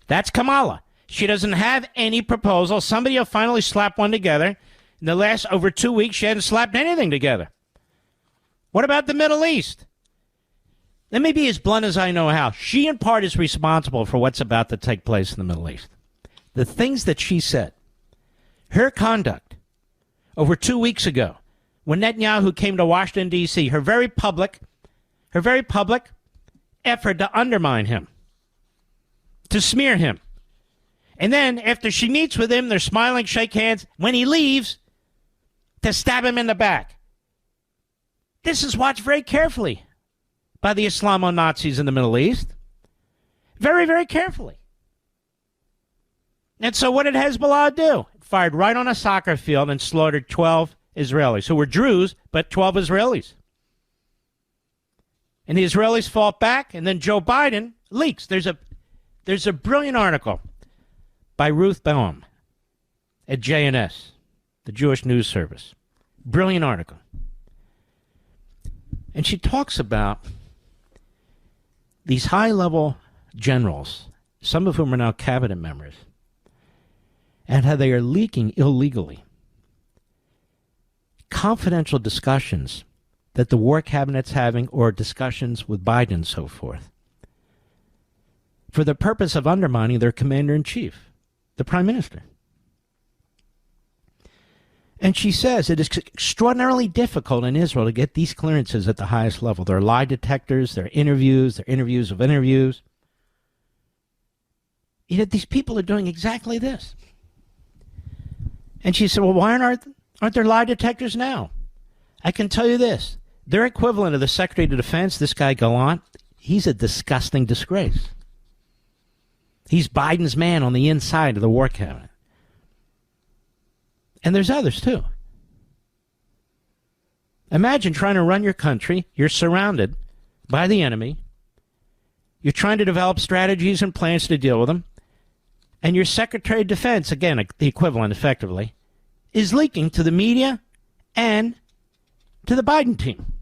That's Kamala. She doesn't have any proposal. Somebody will finally slap one together. In the last over 2 weeks, she hasn't slapped anything together. What about the Middle East? Let me be as blunt as I know how. She, in part, is responsible for what's about to take place in the Middle East. The things that she said, her conduct over 2 weeks ago, when Netanyahu came to Washington, D.C., her very public effort to undermine him, to smear him. And then, after she meets with him, they're smiling, shake hands. When he leaves, to stab him in the back. This is watched very carefully by the Islamo-Nazis in the Middle East. Very, very carefully. And so what did Hezbollah do? It fired right on a soccer field and slaughtered 12 Israelis, who were Druze, but 12 Israelis. And the Israelis fought back, and then Joe Biden leaks. There's a brilliant article by Ruth Baum at JNS, the Jewish News Service. Brilliant article. And she talks about these high-level generals, some of whom are now cabinet members, and how they are leaking illegally confidential discussions that the war cabinet's having or discussions with Biden and so forth for the purpose of undermining their commander-in-chief, the prime minister. And she says it is extraordinarily difficult in Israel to get these clearances at the highest level. There are lie detectors, there are interviews of interviews. Yet these people are doing exactly this. And she said, well, why aren't there lie detectors now? I can tell you this. Their equivalent of the Secretary of Defense, this guy Gallant, he's a disgusting disgrace. He's Biden's man on the inside of the war cabinet. And there's others, too. Imagine trying to run your country. You're surrounded by the enemy. You're trying to develop strategies and plans to deal with them. And your Secretary of Defense, again, the equivalent effectively, is leaking to the media and to the Biden team.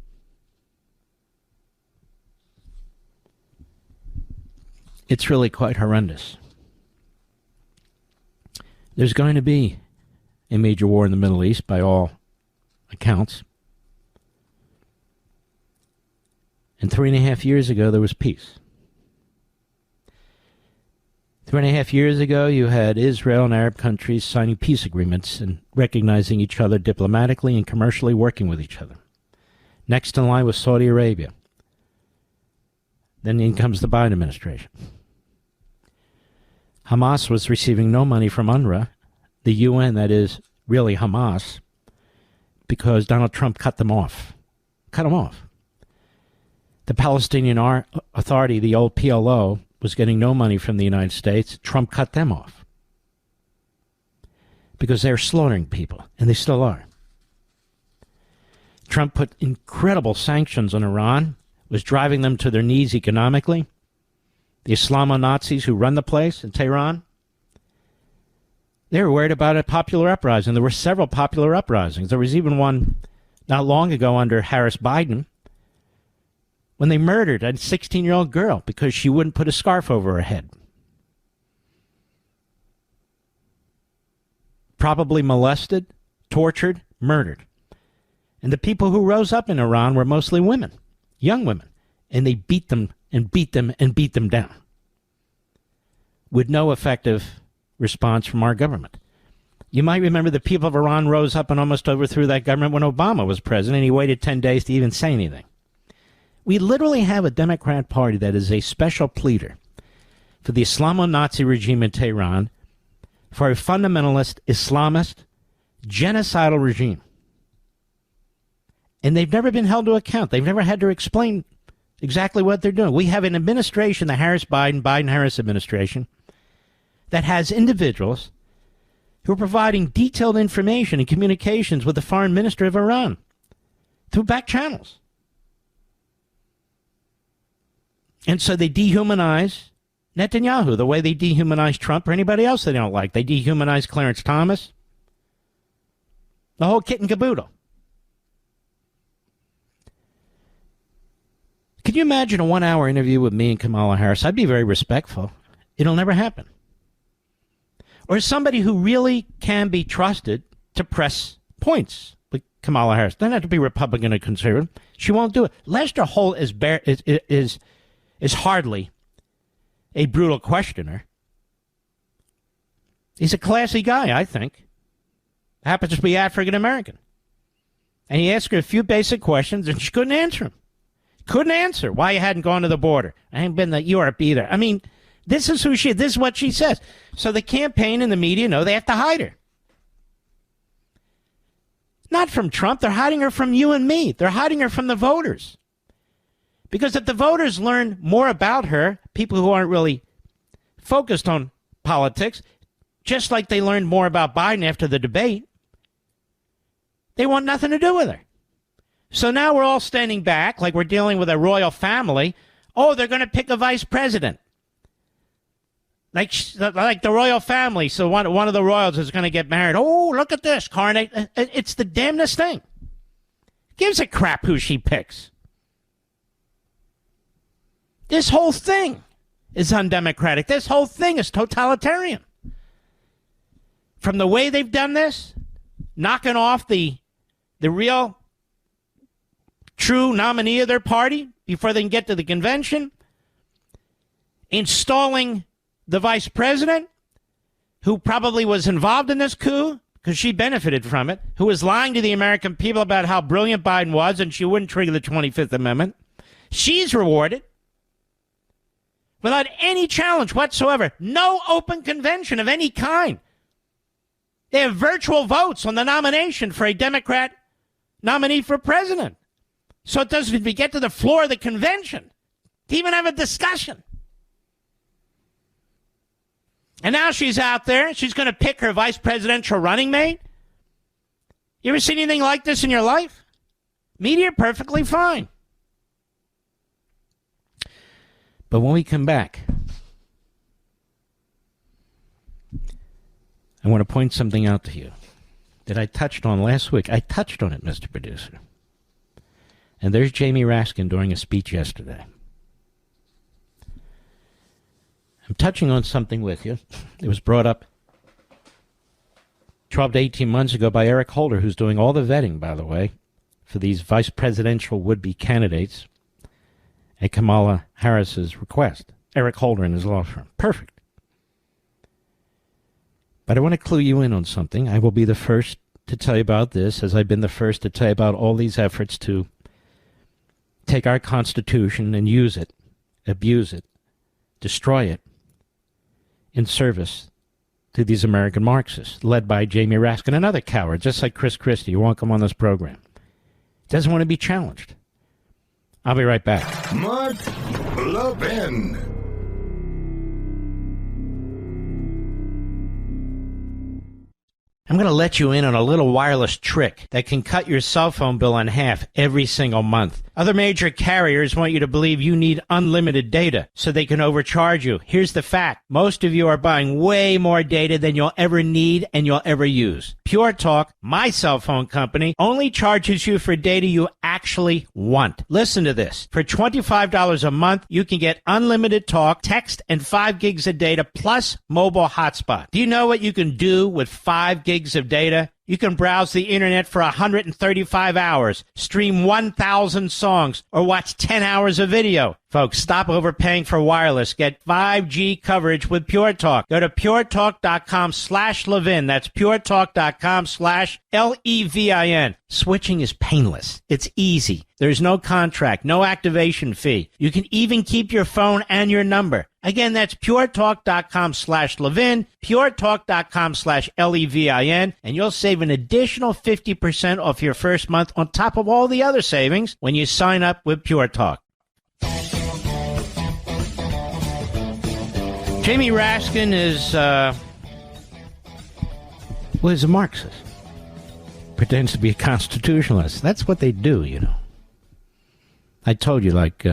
It's really quite horrendous. There's going to be a major war in the Middle East, by all accounts. And 3.5 years ago, there was peace. 3.5 years ago, you had Israel and Arab countries signing peace agreements and recognizing each other diplomatically and commercially, working with each other. Next in line was Saudi Arabia. Then in comes the Biden administration. Hamas was receiving no money from UNRWA, the UN, that is really Hamas, because Donald Trump cut them off. Cut them off. The Palestinian Authority, the old PLO, was getting no money from the United States. Trump cut them off because they're slaughtering people, and they still are. Trump put incredible sanctions on Iran, was driving them to their knees economically. The Islamo-Nazis who run the place in Tehran, they were worried about a popular uprising. There were several popular uprisings. There was even one not long ago under Harris-Biden when they murdered a 16-year-old girl because she wouldn't put a scarf over her head. Probably molested, tortured, murdered. And the people who rose up in Iran were mostly women, young women, and they beat them and beat them and beat them down with no effective response from our government. You might remember the people of Iran rose up and almost overthrew that government when Obama was president. He waited 10 days to even say anything. We literally have a Democrat Party that is a special pleader for the Islamo-Nazi regime in Tehran, for a fundamentalist, Islamist, genocidal regime. And they've never been held to account. They've never had to explain exactly what they're doing. We have an administration, the Harris-Biden, Biden-Harris administration, that has individuals who are providing detailed information and communications with the foreign minister of Iran through back channels. And so they dehumanize Netanyahu the way they dehumanize Trump or anybody else they don't like. They dehumanize Clarence Thomas. The whole kit and caboodle. Can you imagine a 1-hour interview with me and Kamala Harris? I'd be very respectful. It'll never happen. Or somebody who really can be trusted to press points, like Kamala Harris. Doesn't have to be Republican or conservative. She won't do it. Lester Holt is hardly a brutal questioner. He's a classy guy, I think. Happens to be African American. And he asked her a few basic questions, and she couldn't answer him. Couldn't answer why you hadn't gone to the border. I ain't been to Europe either. I mean, this is who she is. This is what she says. So the campaign and the media know they have to hide her. Not from Trump. They're hiding her from you and me. They're hiding her from the voters. Because if the voters learn more about her, people who aren't really focused on politics, just like they learned more about Biden after the debate, they want nothing to do with her. So now we're all standing back like we're dealing with a royal family. Oh, they're going to pick a vice president. Like the royal family. So one of the royals is going to get married. Oh, look at this. Carnate. It's the damnedest thing. Gives a crap who she picks. This whole thing is undemocratic. This whole thing is totalitarian. From the way they've done this, knocking off the real true nominee of their party before they can get to the convention, installing the vice president, who probably was involved in this coup because she benefited from it, who was lying to the American people about how brilliant Biden was and she wouldn't trigger the 25th Amendment. She's rewarded without any challenge whatsoever. No open convention of any kind. They have virtual votes on the nomination for a Democrat nominee for president. So it doesn't even get to the floor of the convention to even have a discussion. And now she's out there. She's going to pick her vice presidential running mate. You ever seen anything like this in your life? Media, perfectly fine. But when we come back, I want to point something out to you that I touched on last week. I touched on it, Mr. Producer. And there's Jamie Raskin during a speech yesterday. I'm touching on something with you. It was brought up 12 to 18 months ago by Eric Holder, who's doing all the vetting, by the way, for these vice presidential would-be candidates at Kamala Harris's request. Eric Holder and his law firm. Perfect. But I want to clue you in on something. I will be the first to tell you about this, as I've been the first to tell you about all these efforts to take our Constitution and use it, abuse it, destroy it, in service to these American Marxists, led by Jamie Raskin, another coward, just like Chris Christie, who won't come on this program. Doesn't want to be challenged. I'll be right back. Mark Levin. I'm going to let you in on a little wireless trick that can cut your cell phone bill in half every single month. Other major carriers want you to believe you need unlimited data so they can overcharge you. Here's the fact. Most of you are buying way more data than you'll ever need and you'll ever use. Pure Talk, my cell phone company, only charges you for data you actually want. Listen to this. For $25 a month, you can get unlimited talk, text, and 5 gigs of data plus mobile hotspot. Do you know what you can do with 5 gigs of data? You can browse the internet for 135 hours, stream 1,000 songs, or watch 10 hours of video. Folks, stop overpaying for wireless. Get 5G coverage with Pure Talk. Go to puretalk.com/Levin. That's puretalk.com/Levin. Switching is painless. It's easy. There's no contract, no activation fee. You can even keep your phone and your number. Again, that's puretalk.com/Levin, puretalk.com/Levin, and you'll save an additional 50% off your first month on top of all the other savings when you sign up with Pure Talk. Jamie Raskin is, he's a Marxist. Pretends to be a constitutionalist. That's what they do, you know. I told you, like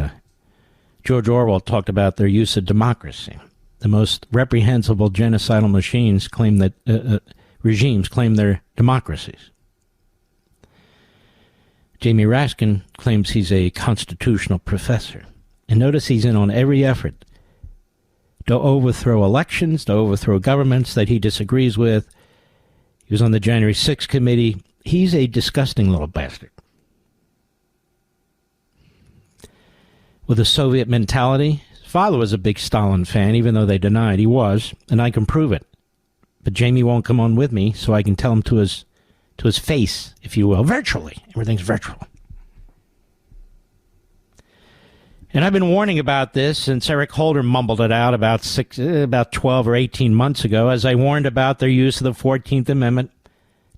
George Orwell talked about their use of democracy. The most reprehensible genocidal machines claim that regimes claim they're democracies. Jamie Raskin claims he's a constitutional professor. And notice he's in on every effort to overthrow elections, to overthrow governments that he disagrees with. He was on the January 6th committee. He's a disgusting little bastard. With a Soviet mentality, his father was a big Stalin fan, even though they denied he was, and I can prove it. But Jamie won't come on with me, so I can tell him to his face, if you will, virtually. Everything's virtual. And I've been warning about this since Eric Holder mumbled it out about 12 or 18 months ago, as I warned about their use of the 14th Amendment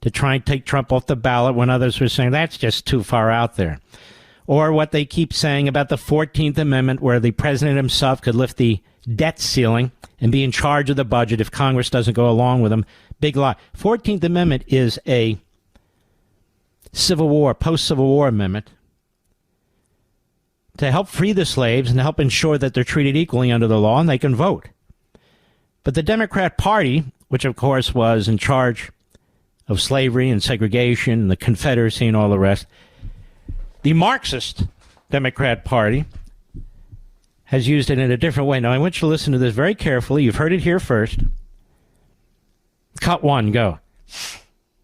to try and take Trump off the ballot when others were saying that's just too far out there. Or what they keep saying about the 14th Amendment, where the president himself could lift the debt ceiling and be in charge of the budget if Congress doesn't go along with him. Big lie. 14th Amendment is a Civil War, post-Civil War amendment to help free the slaves and to help ensure that they're treated equally under the law and they can vote. But the Democrat Party, which of course was in charge of slavery and segregation and the Confederacy and all the rest, the Marxist Democrat Party has used it in a different way. Now, I want you to listen to this very carefully. You've heard it here first. Cut one, go.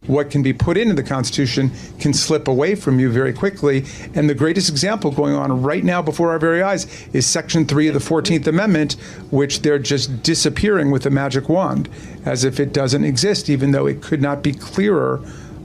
What can be put into the Constitution can slip away from you very quickly. And the greatest example going on right now before our very eyes is Section 3 of the 14th Amendment, which they're just disappearing with a magic wand, as if it doesn't exist, even though it could not be clearer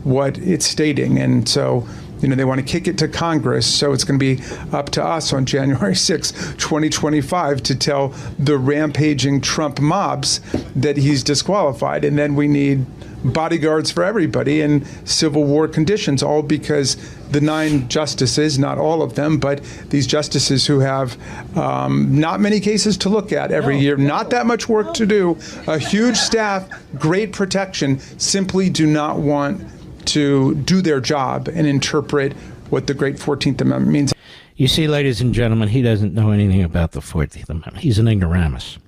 what it's stating. And so, they want to kick it to Congress, so it's going to be up to us on January 6, 2025, to tell the rampaging Trump mobs that he's disqualified. And then we need bodyguards for everybody in Civil War conditions, all because the 9 justices, not all of them, but these justices who have not many cases to look at every year, not that much work to do, a huge staff, great protection, simply do not want to do their job and interpret what the great 14th Amendment means. You see, ladies and gentlemen, he doesn't know anything about the 14th Amendment. He's an ignoramus.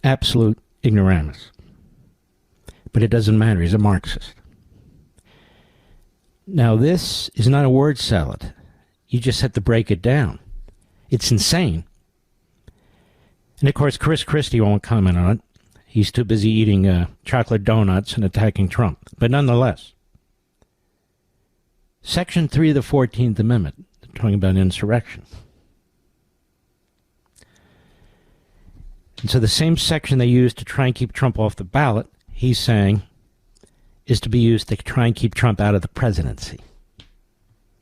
Absolute ignoramus. But it doesn't matter. He's a Marxist. Now, this is not a word salad. You just have to break it down. It's insane. And, of course, Chris Christie won't comment on it. He's too busy eating chocolate donuts and attacking Trump. But nonetheless, Section 3 of the 14th Amendment, talking about insurrection. And so the same section they used to try and keep Trump off the ballot, he's saying, is to be used to try and keep Trump out of the presidency.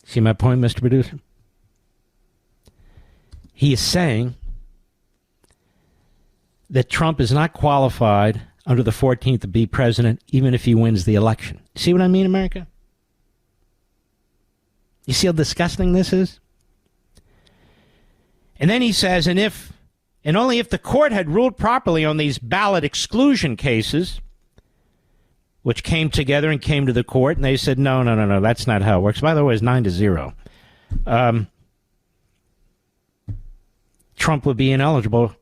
See my point, Mr. Producer? He is saying that Trump is not qualified under the 14th to be president, even if he wins the election. See what I mean, America? You see how disgusting this is? And then he says, and only if the court had ruled properly on these ballot exclusion cases, which came together and came to the court, and they said, no, that's not how it works. By the way, it's 9-0. Trump would be ineligible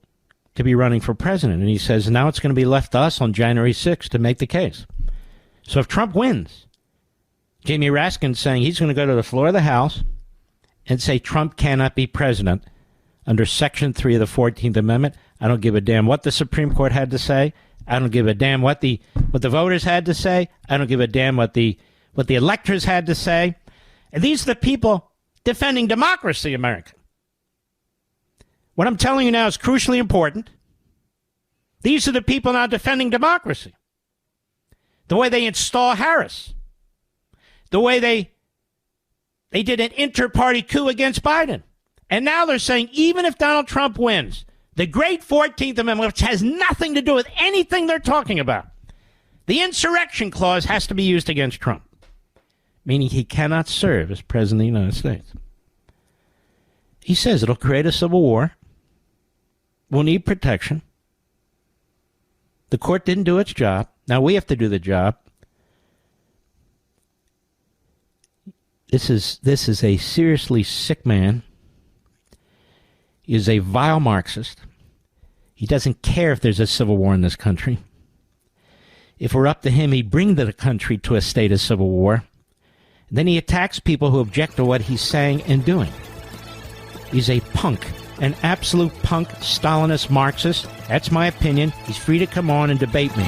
to be running for president. And he says, now it's going to be left to us on January 6th to make the case. So if Trump wins, Jamie Raskin saying he's going to go to the floor of the House and say Trump cannot be president under Section 3 of the 14th Amendment. I don't give a damn what the Supreme Court had to say. I don't give a damn what the voters had to say. I don't give a damn what the electors had to say. And these are the people defending democracy, America. What I'm telling you now is crucially important. These are the people now defending democracy. The way they install Harris. The way they did an inter-party coup against Biden. And now they're saying even if Donald Trump wins, the great 14th Amendment, which has nothing to do with anything they're talking about, the insurrection clause has to be used against Trump, meaning he cannot serve as president of the United States. He says it'll create a civil war. We'll need protection. The court didn't do its job. Now we have to do the job. This is a seriously sick man. He is a vile Marxist. He doesn't care if there's a civil war in this country. If we're up to him, he'd bring the country to a state of civil war. And then he attacks people who object to what he's saying and doing. He's a punk, an absolute punk, Stalinist Marxist. That's my opinion. He's free to come on and debate me.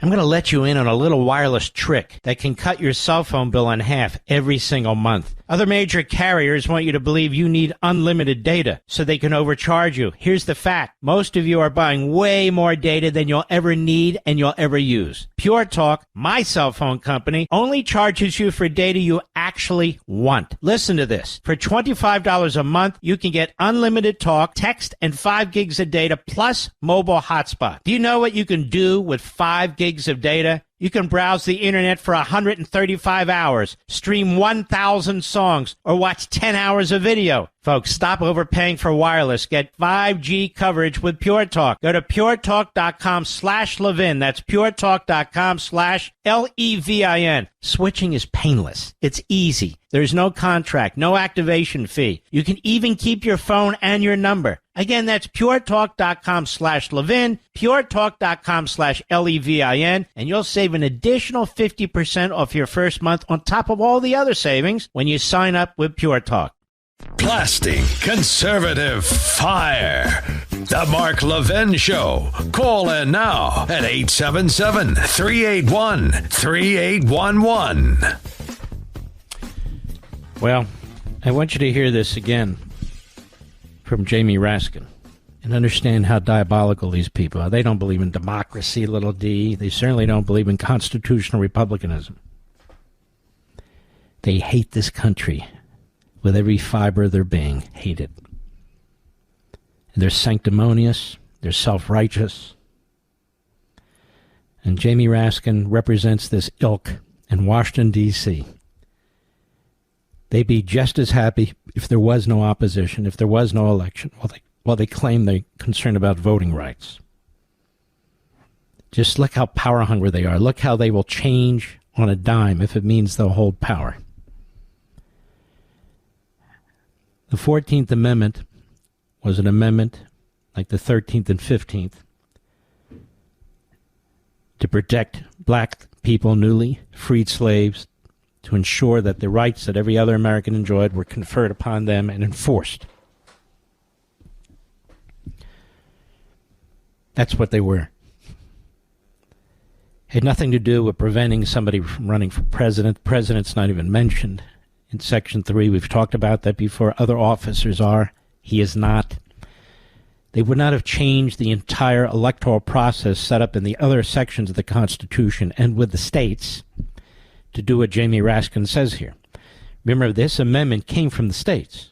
I'm going to let you in on a little wireless trick that can cut your cell phone bill in half every single month. Other major carriers want you to believe you need unlimited data so they can overcharge you. Here's the fact. Most of you are buying way more data than you'll ever need and you'll ever use. Pure Talk, my cell phone company, only charges you for data you actually want. Listen to this. For $25 a month, you can get unlimited talk, text, and 5 gigs of data plus mobile hotspot. Do you know what you can do with 5 gigs of data? You can browse the internet for 135 hours, stream 1,000 songs, or watch 10 hours of video. Folks, stop overpaying for wireless. Get 5G coverage with Pure Talk. Go to puretalk.com/Levin. That's puretalk.com/Levin. Switching is painless. It's easy. There's no contract, no activation fee. You can even keep your phone and your number. Again, that's puretalk.com/Levin, puretalk.com/Levin, and you'll save an additional 50% off your first month on top of all the other savings when you sign up with Pure Talk. Blasting conservative fire. The Mark Levin Show. Call in now at 877-381-3811. Well, I want you to hear this again from Jamie Raskin and understand how diabolical these people are. They don't believe in democracy, little d. They certainly don't believe in constitutional republicanism. They hate this country with every fiber of their being. Hate it. And they're sanctimonious. They're self-righteous. And Jamie Raskin represents this ilk in Washington, D.C. They'd be just as happy if there was no opposition, if there was no election, while they claim they're concerned about voting rights. Just look how power-hungry they are. Look how they will change on a dime if it means they'll hold power. The 14th Amendment was an amendment like the 13th and 15th to protect black people, newly freed slaves, to ensure that the rights that every other American enjoyed were conferred upon them and enforced. That's what they were. Had nothing to do with preventing somebody from running for president. The president's not even mentioned in Section 3. We've talked about that before. Other officers are. He is not. They would not have changed the entire electoral process set up in the other sections of the Constitution and with the states to do what Jamie Raskin says here. Remember, this amendment came from the states.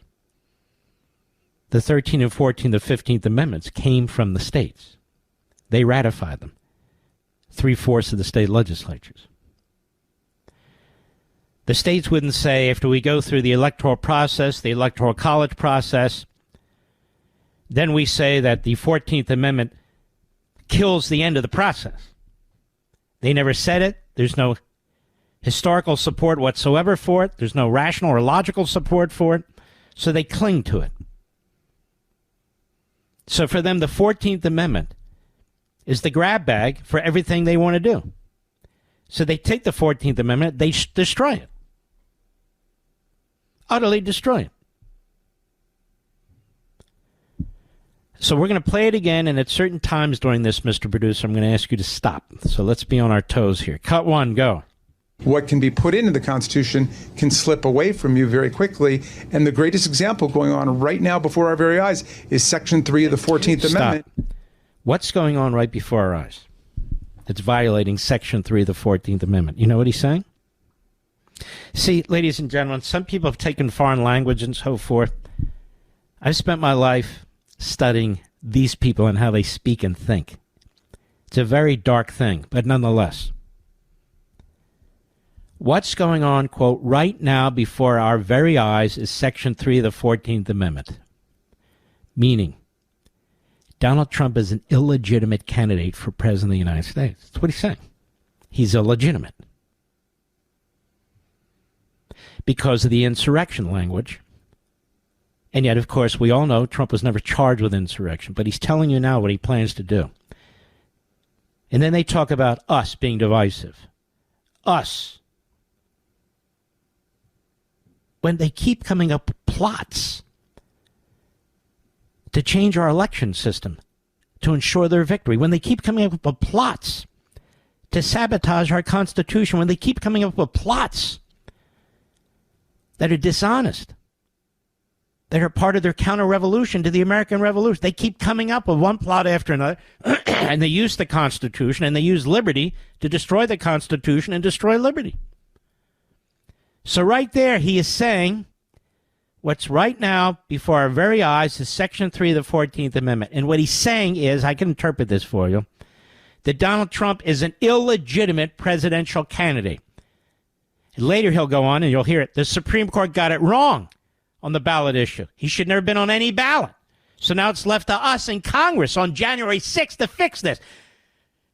The 13th and 14th and 15th Amendments came from the states. They ratified them. 3/4 of the state legislatures. The states wouldn't say, after we go through the electoral process, the electoral college process, then we say that the 14th Amendment kills the end of the process. They never said it. There's no historical support whatsoever for it. There's no rational or logical support for it. So they cling to it. So for them, the 14th Amendment is the grab bag for everything they want to do. So they take the 14th Amendment, they destroy it. Utterly destroy it. So we're going to play it again, and at certain times during this, Mr. Producer, I'm going to ask you to stop. So let's be on our toes here. Cut one, go. What can be put into the Constitution can slip away from you very quickly. And the greatest example going on right now before our very eyes is Section 3 of the 14th Amendment. What's going on right before our eyes? It's violating Section 3 of the 14th Amendment. You know what he's saying? See, ladies and gentlemen, some people have taken foreign language and so forth. I've spent my life studying these people and how they speak and think. It's a very dark thing, but nonetheless. What's going on, quote, right now before our very eyes is Section 3 of the 14th Amendment. Meaning, Donald Trump is an illegitimate candidate for President of the United States. That's what he's saying. He's illegitimate. Because of the insurrection language. And yet, of course, we all know Trump was never charged with insurrection, but he's telling you now what he plans to do. And then they talk about us being divisive. Us. when they keep coming up with plots to change our election system to ensure their victory, when they keep coming up with plots to sabotage our Constitution, when they keep coming up with plots that are dishonest, that are part of their counter-revolution to the American Revolution. They keep coming up with one plot after another, and they use the Constitution, and they use liberty to destroy the Constitution and destroy liberty. So right there, he is saying what's right now before our very eyes is Section 3 of the 14th Amendment. And what he's saying is, I can interpret this for you, that Donald Trump is an illegitimate presidential candidate. And later he'll go on, and you'll hear it, the Supreme Court got it wrong on the ballot issue. He should never have been on any ballot. So now it's left to us in Congress on January 6th to fix this.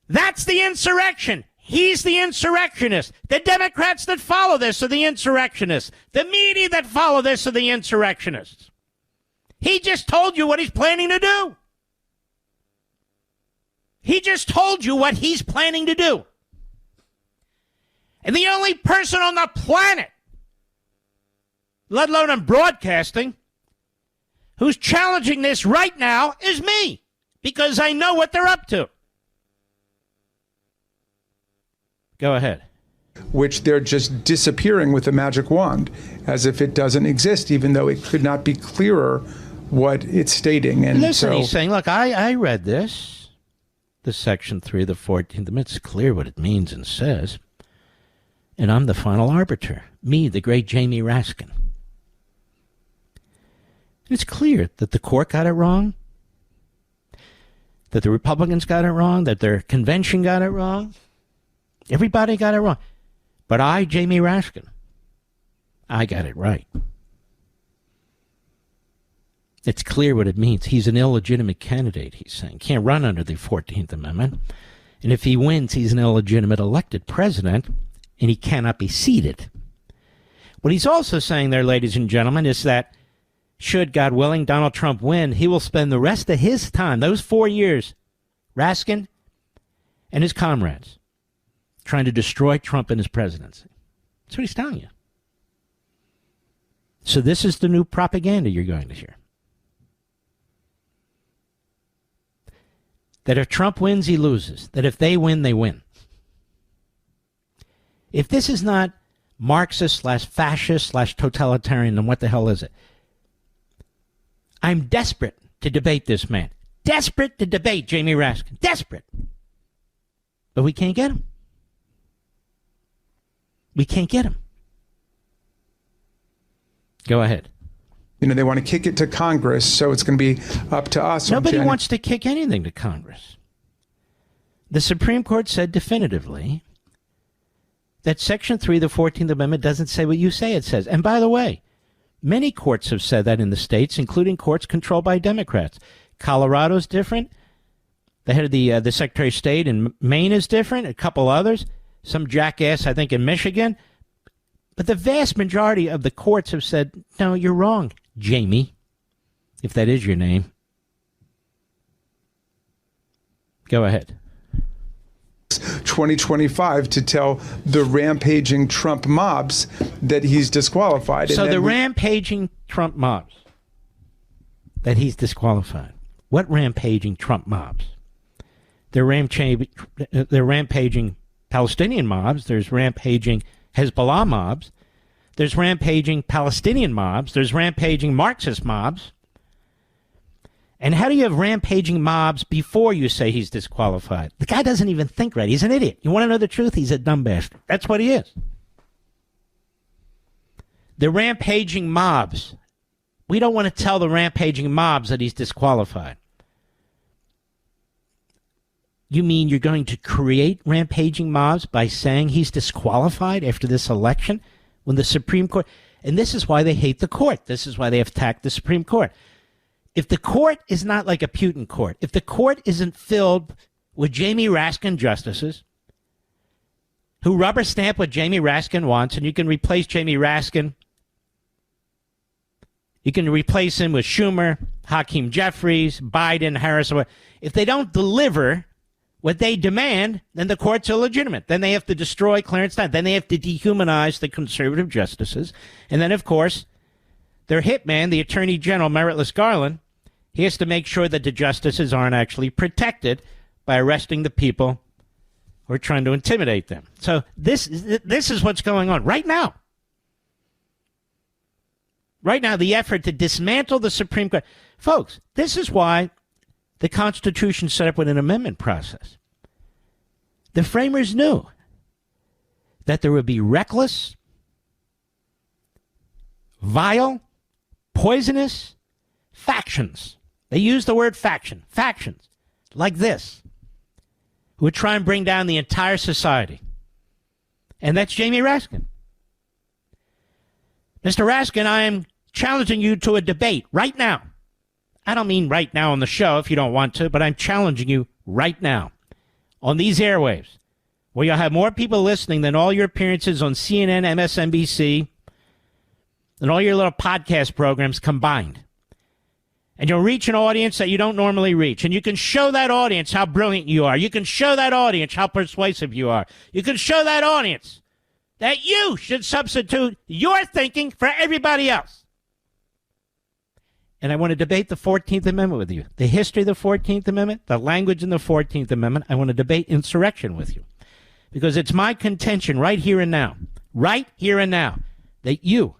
That's the insurrection. He's the insurrectionist. The Democrats that follow this are the insurrectionists. The media that follow this are the insurrectionists. He just told you what he's planning to do. He just told you what he's planning to do. And the only person on the planet, let alone in broadcasting, who's challenging this right now is me, because I know what they're up to. Go ahead. Which they're just disappearing with a magic wand, as if it doesn't exist, even though it could not be clearer what it's stating. And listen, so, he's saying, look, I read this, the Section 3 of the 14th Amendment. It's clear what it means and says. And I'm the final arbiter. Me, the great Jamie Raskin. It's clear that the court got it wrong, that the Republicans got it wrong, that their convention got it wrong. Everybody got it wrong. But I, Jamie Raskin, I got it right. It's clear what it means. He's an illegitimate candidate, he's saying. Can't run under the 14th Amendment. And if he wins, he's an illegitimate elected president, and he cannot be seated. What he's also saying there, ladies and gentlemen, is that should, God willing, Donald Trump win, he will spend the rest of his time, those 4 years, Raskin and his comrades, trying to destroy Trump and his presidency. That's what he's telling you. So this is the new propaganda you're going to hear. That if Trump wins, he loses. That if they win, they win. If this is not Marxist / fascist / totalitarian, then what the hell is it? I'm desperate to debate this man. Desperate to debate Jamie Raskin. Desperate. But we can't get him. We can't get him. Go ahead. You know, they want to kick it to Congress, so it's going to be up to us. Nobody wants to kick anything to Congress. The Supreme Court said definitively that Section 3 of the 14th Amendment doesn't say what you say it says. And by the way, many courts have said that in the states, including courts controlled by Democrats. Colorado's different. The head of the Secretary of State in Maine is different. A couple others. Some jackass, I think, in Michigan. But the vast majority of the courts have said, no, you're wrong, Jamie, if that is your name. Go ahead. 2025 to tell the rampaging Trump mobs that he's disqualified. So the rampaging Trump mobs, that he's disqualified. What rampaging Trump mobs? They're rampaging Palestinian mobs. There's rampaging Hezbollah mobs. There's rampaging Palestinian mobs. There's rampaging Marxist mobs. And how do you have rampaging mobs before you say he's disqualified? The guy doesn't even think right. He's an idiot. You want to know the truth? He's a dumb bastard. That's what he is. The rampaging mobs. We don't want to tell the rampaging mobs that he's disqualified. You mean you're going to create rampaging mobs by saying he's disqualified after this election when the Supreme Court... And this is why they hate the court. This is why they have attacked the Supreme Court. If the court is not like a Putin court, if the court isn't filled with Jamie Raskin justices who rubber stamp what Jamie Raskin wants, and you can replace Jamie Raskin, you can replace him with Schumer, Hakeem Jeffries, Biden, Harris. If they don't deliver what they demand, then the court's illegitimate. Then they have to destroy Clarence Stein. Then they have to dehumanize the conservative justices. And then, of course, their hitman, the Attorney General, Meritless Garland, he has to make sure that the justices aren't actually protected by arresting the people who are trying to intimidate them. So this is what's going on right now. Right now, the effort to dismantle the Supreme Court. Folks, this is why the Constitution set up with an amendment process. The framers knew that there would be reckless, vile, poisonous factions. They used the word faction. Factions like this who would try and bring down the entire society. And that's Jamie Raskin. Mr. Raskin, I am challenging you to a debate right now. I don't mean right now on the show if you don't want to, but I'm challenging you right now on these airwaves where you'll have more people listening than all your appearances on CNN, MSNBC, and all your little podcast programs combined. And you'll reach an audience that you don't normally reach. And you can show that audience how brilliant you are. You can show that audience how persuasive you are. You can show that audience that you should substitute your thinking for everybody else. And I want to debate the 14th Amendment with you. The history of the 14th Amendment, the language in the 14th Amendment. I want to debate insurrection with you. Because it's my contention right here and now, that you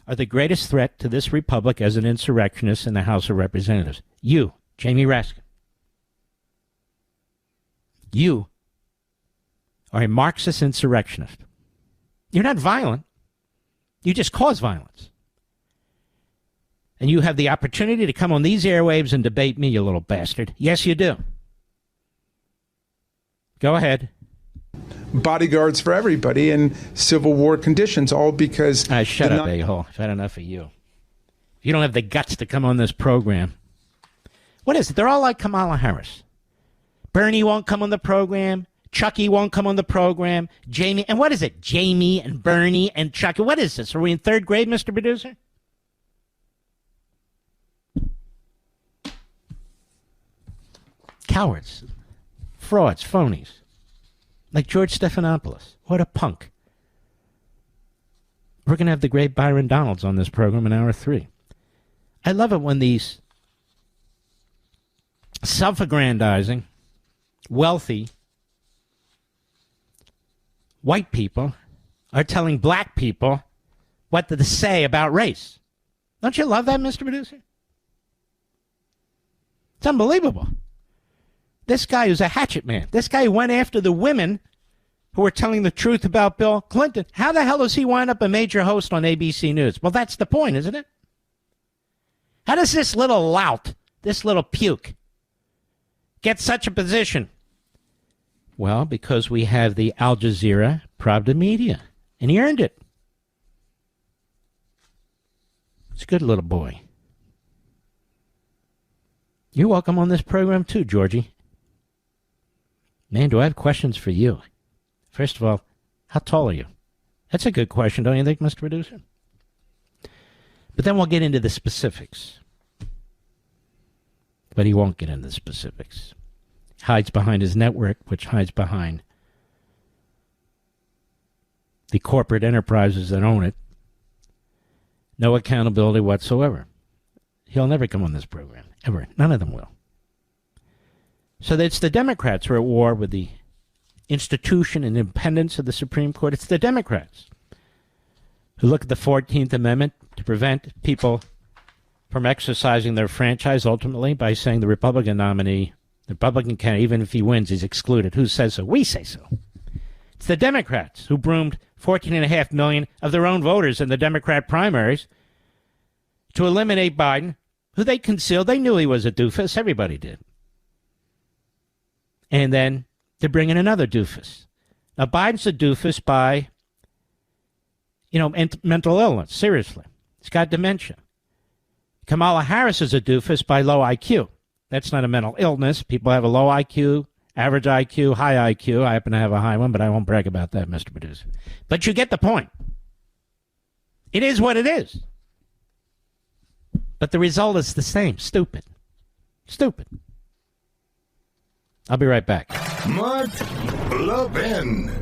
are the greatest threat to this republic as an insurrectionist in the House of Representatives. You, Jamie Raskin. You are a Marxist insurrectionist. You're not violent. You just cause violence. And you have the opportunity to come on these airwaves and debate me, you little bastard. Yes, you do. Go ahead. Bodyguards for everybody in Civil War conditions, all because... Shut up, a-hole. I've had enough of you. You don't have the guts to come on this program. What is it? They're all like Kamala Harris. Bernie won't come on the program. Chucky won't come on the program. Jamie... And what is it? Jamie and Bernie and Chucky. What is this? Are we in third grade, Mr. Producer? Cowards. Frauds. Phonies. Like George Stephanopoulos. What a punk. We're going to have the great Byron Donalds on this program in hour 3. I love it when these self-aggrandizing, wealthy, white people are telling black people what to say about race. Don't you love that, Mr. Producer? It's unbelievable. This guy who's a hatchet man, this guy who went after the women who were telling the truth about Bill Clinton, how the hell does he wind up a major host on ABC News? Well, that's the point, isn't it? How does this little lout, this little puke, get such a position? Well, because we have the Al Jazeera Pravda media, and he earned it. It's a good little boy. You're welcome on this program too, Georgie. Man, do I have questions for you. First of all, how tall are you? That's a good question, don't you think, Mr. Producer? But then we'll get into the specifics. But he won't get into the specifics. Hides behind his network, which hides behind the corporate enterprises that own it. No accountability whatsoever. He'll never come on this program, ever. None of them will. So it's the Democrats who are at war with the institution and independence of the Supreme Court. It's the Democrats who look at the 14th Amendment to prevent people from exercising their franchise ultimately by saying the Republican nominee, the Republican candidate, even if he wins, is excluded. Who says so? We say so. It's the Democrats who broomed 14.5 million of their own voters in the Democrat primaries to eliminate Biden, who they concealed. They knew he was a doofus. Everybody did. And then to bring in another doofus. Now, Biden's a doofus by, mental illness. Seriously. He's got dementia. Kamala Harris is a doofus by low IQ. That's not a mental illness. People have a low IQ, average IQ, high IQ. I happen to have a high one, but I won't brag about that, Mr. Producer. But you get the point. It is what it is. But the result is the same. Stupid. Stupid. I'll be right back. Mark Levin.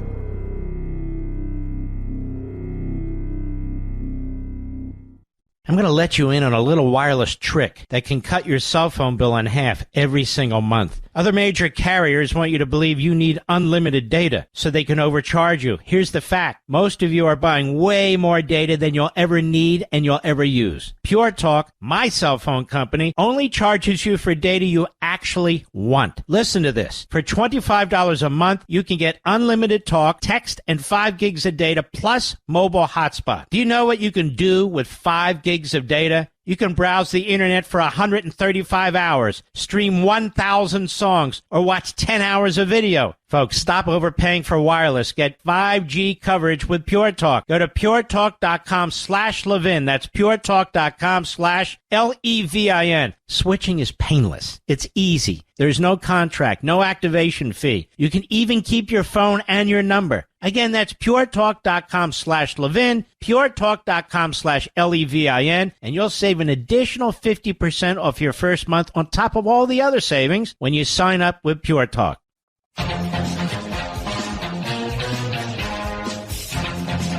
I'm going to let you in on a little wireless trick that can cut your cell phone bill in half every single month. Other major carriers want you to believe you need unlimited data so they can overcharge you. Here's the fact. Most of you are buying way more data than you'll ever need and you'll ever use. Pure Talk, my cell phone company, only charges you for data you actually want. Listen to this. For $25 a month, you can get unlimited talk, text, and 5 gigs of data plus mobile hotspot. Do you know what you can do with 5 gigs of data? You can browse the internet for 135 hours, stream 1,000 songs, or watch 10 hours of video. Folks, stop overpaying for wireless. Get 5G coverage with Pure Talk. Go to puretalk.com/Levin. That's puretalk.com/Levin. Switching is painless. It's easy. There's no contract, no activation fee. You can even keep your phone and your number. Again, that's puretalk.com/Levin, puretalk.com/Levin, and you'll save an additional 50% off your first month on top of all the other savings when you sign up with Pure Talk.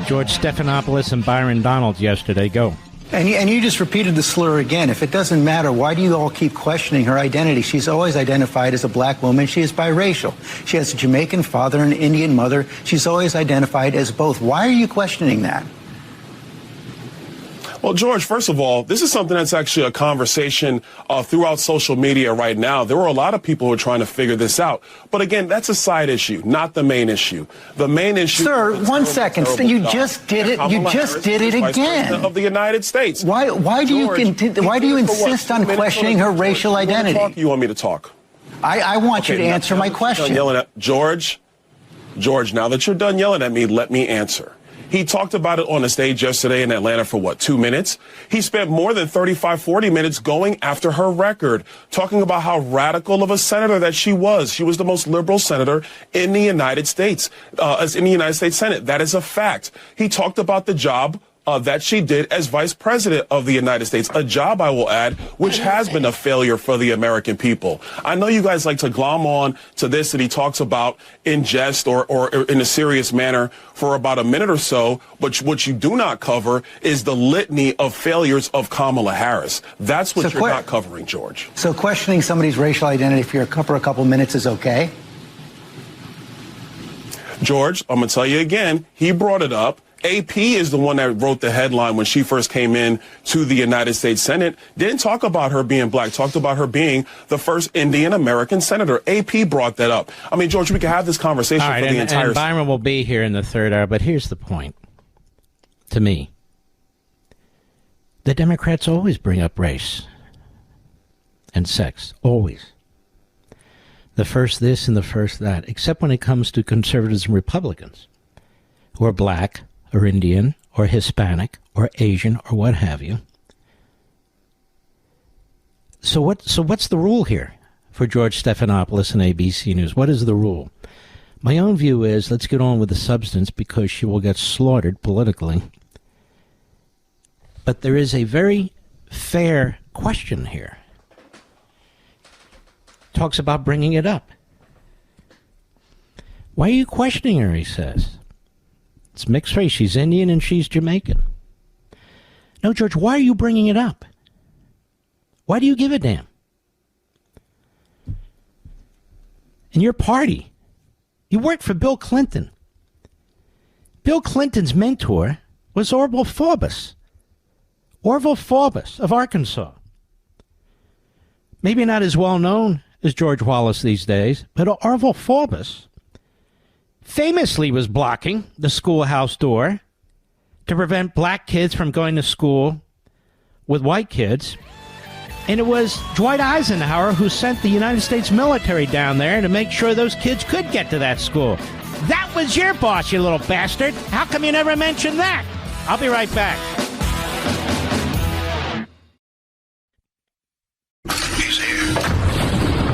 George Stephanopoulos and Byron Donalds yesterday. Go. And you just repeated the slur again. If it doesn't matter, why do you all keep questioning her identity? She's always identified as a black woman. She is biracial. She has a Jamaican father and an Indian mother. She's always identified as both. Why are you questioning that? Well, George, first of all, this is something that's actually a conversation throughout social media right now. There were a lot of people who are trying to figure this out. But again, that's a side issue, not the main issue. The main issue... Sir, 1 second. You just did it. You just did it again. Of the United States. Why do you insist on questioning her racial identity? You want me to talk? I want you to answer my question. George, now that you're done yelling at me, let me answer. He talked about it on the stage yesterday in Atlanta for 2 minutes? He spent more than 35, 40 minutes going after her record, talking about how radical of a senator that she was. She was the most liberal senator in the United States, in the United States Senate. That is a fact. He talked about the job that she did as vice president of the United States, a job, I will add, which has been a failure for the American people. I know you guys like to glom on to this that he talks about in jest or in a serious manner for about a minute or so, but what you do not cover is the litany of failures of Kamala Harris. That's what you're not covering, George. So questioning somebody's racial identity for a couple minutes is okay? George, I'm going to tell you again, he brought it up. AP is the one that wrote the headline when she first came in to the United States Senate. Didn't talk about her being black, talked about her being the first Indian American senator. AP brought that up. I mean, George, we could have this conversation for the entire... And Byron will be here in the third hour, but here's the point. To me, the Democrats always bring up race and sex. Always. The first this and the first that, except when it comes to conservatives and Republicans who are black, or Indian, or Hispanic, or Asian, or what have you. So what's the rule here for George Stephanopoulos and ABC News? What is the rule? My own view is let's get on with the substance because she will get slaughtered politically. But there is a very fair question here. Talks about bringing it up. Why are you questioning her, he says. It's mixed race. She's Indian and she's Jamaican. No, George, why are you bringing it up? Why do you give a damn? And your party, you worked for Bill Clinton. Bill Clinton's mentor was Orville Forbes. Orville Forbes of Arkansas. Maybe not as well known as George Wallace these days, but Orville Forbes famously was blocking the schoolhouse door to prevent black kids from going to school with white kids. And it was Dwight Eisenhower who sent the United States military down there to make sure those kids could get to that school. That was your boss, you little bastard. How come you never mentioned that? I'll be right back.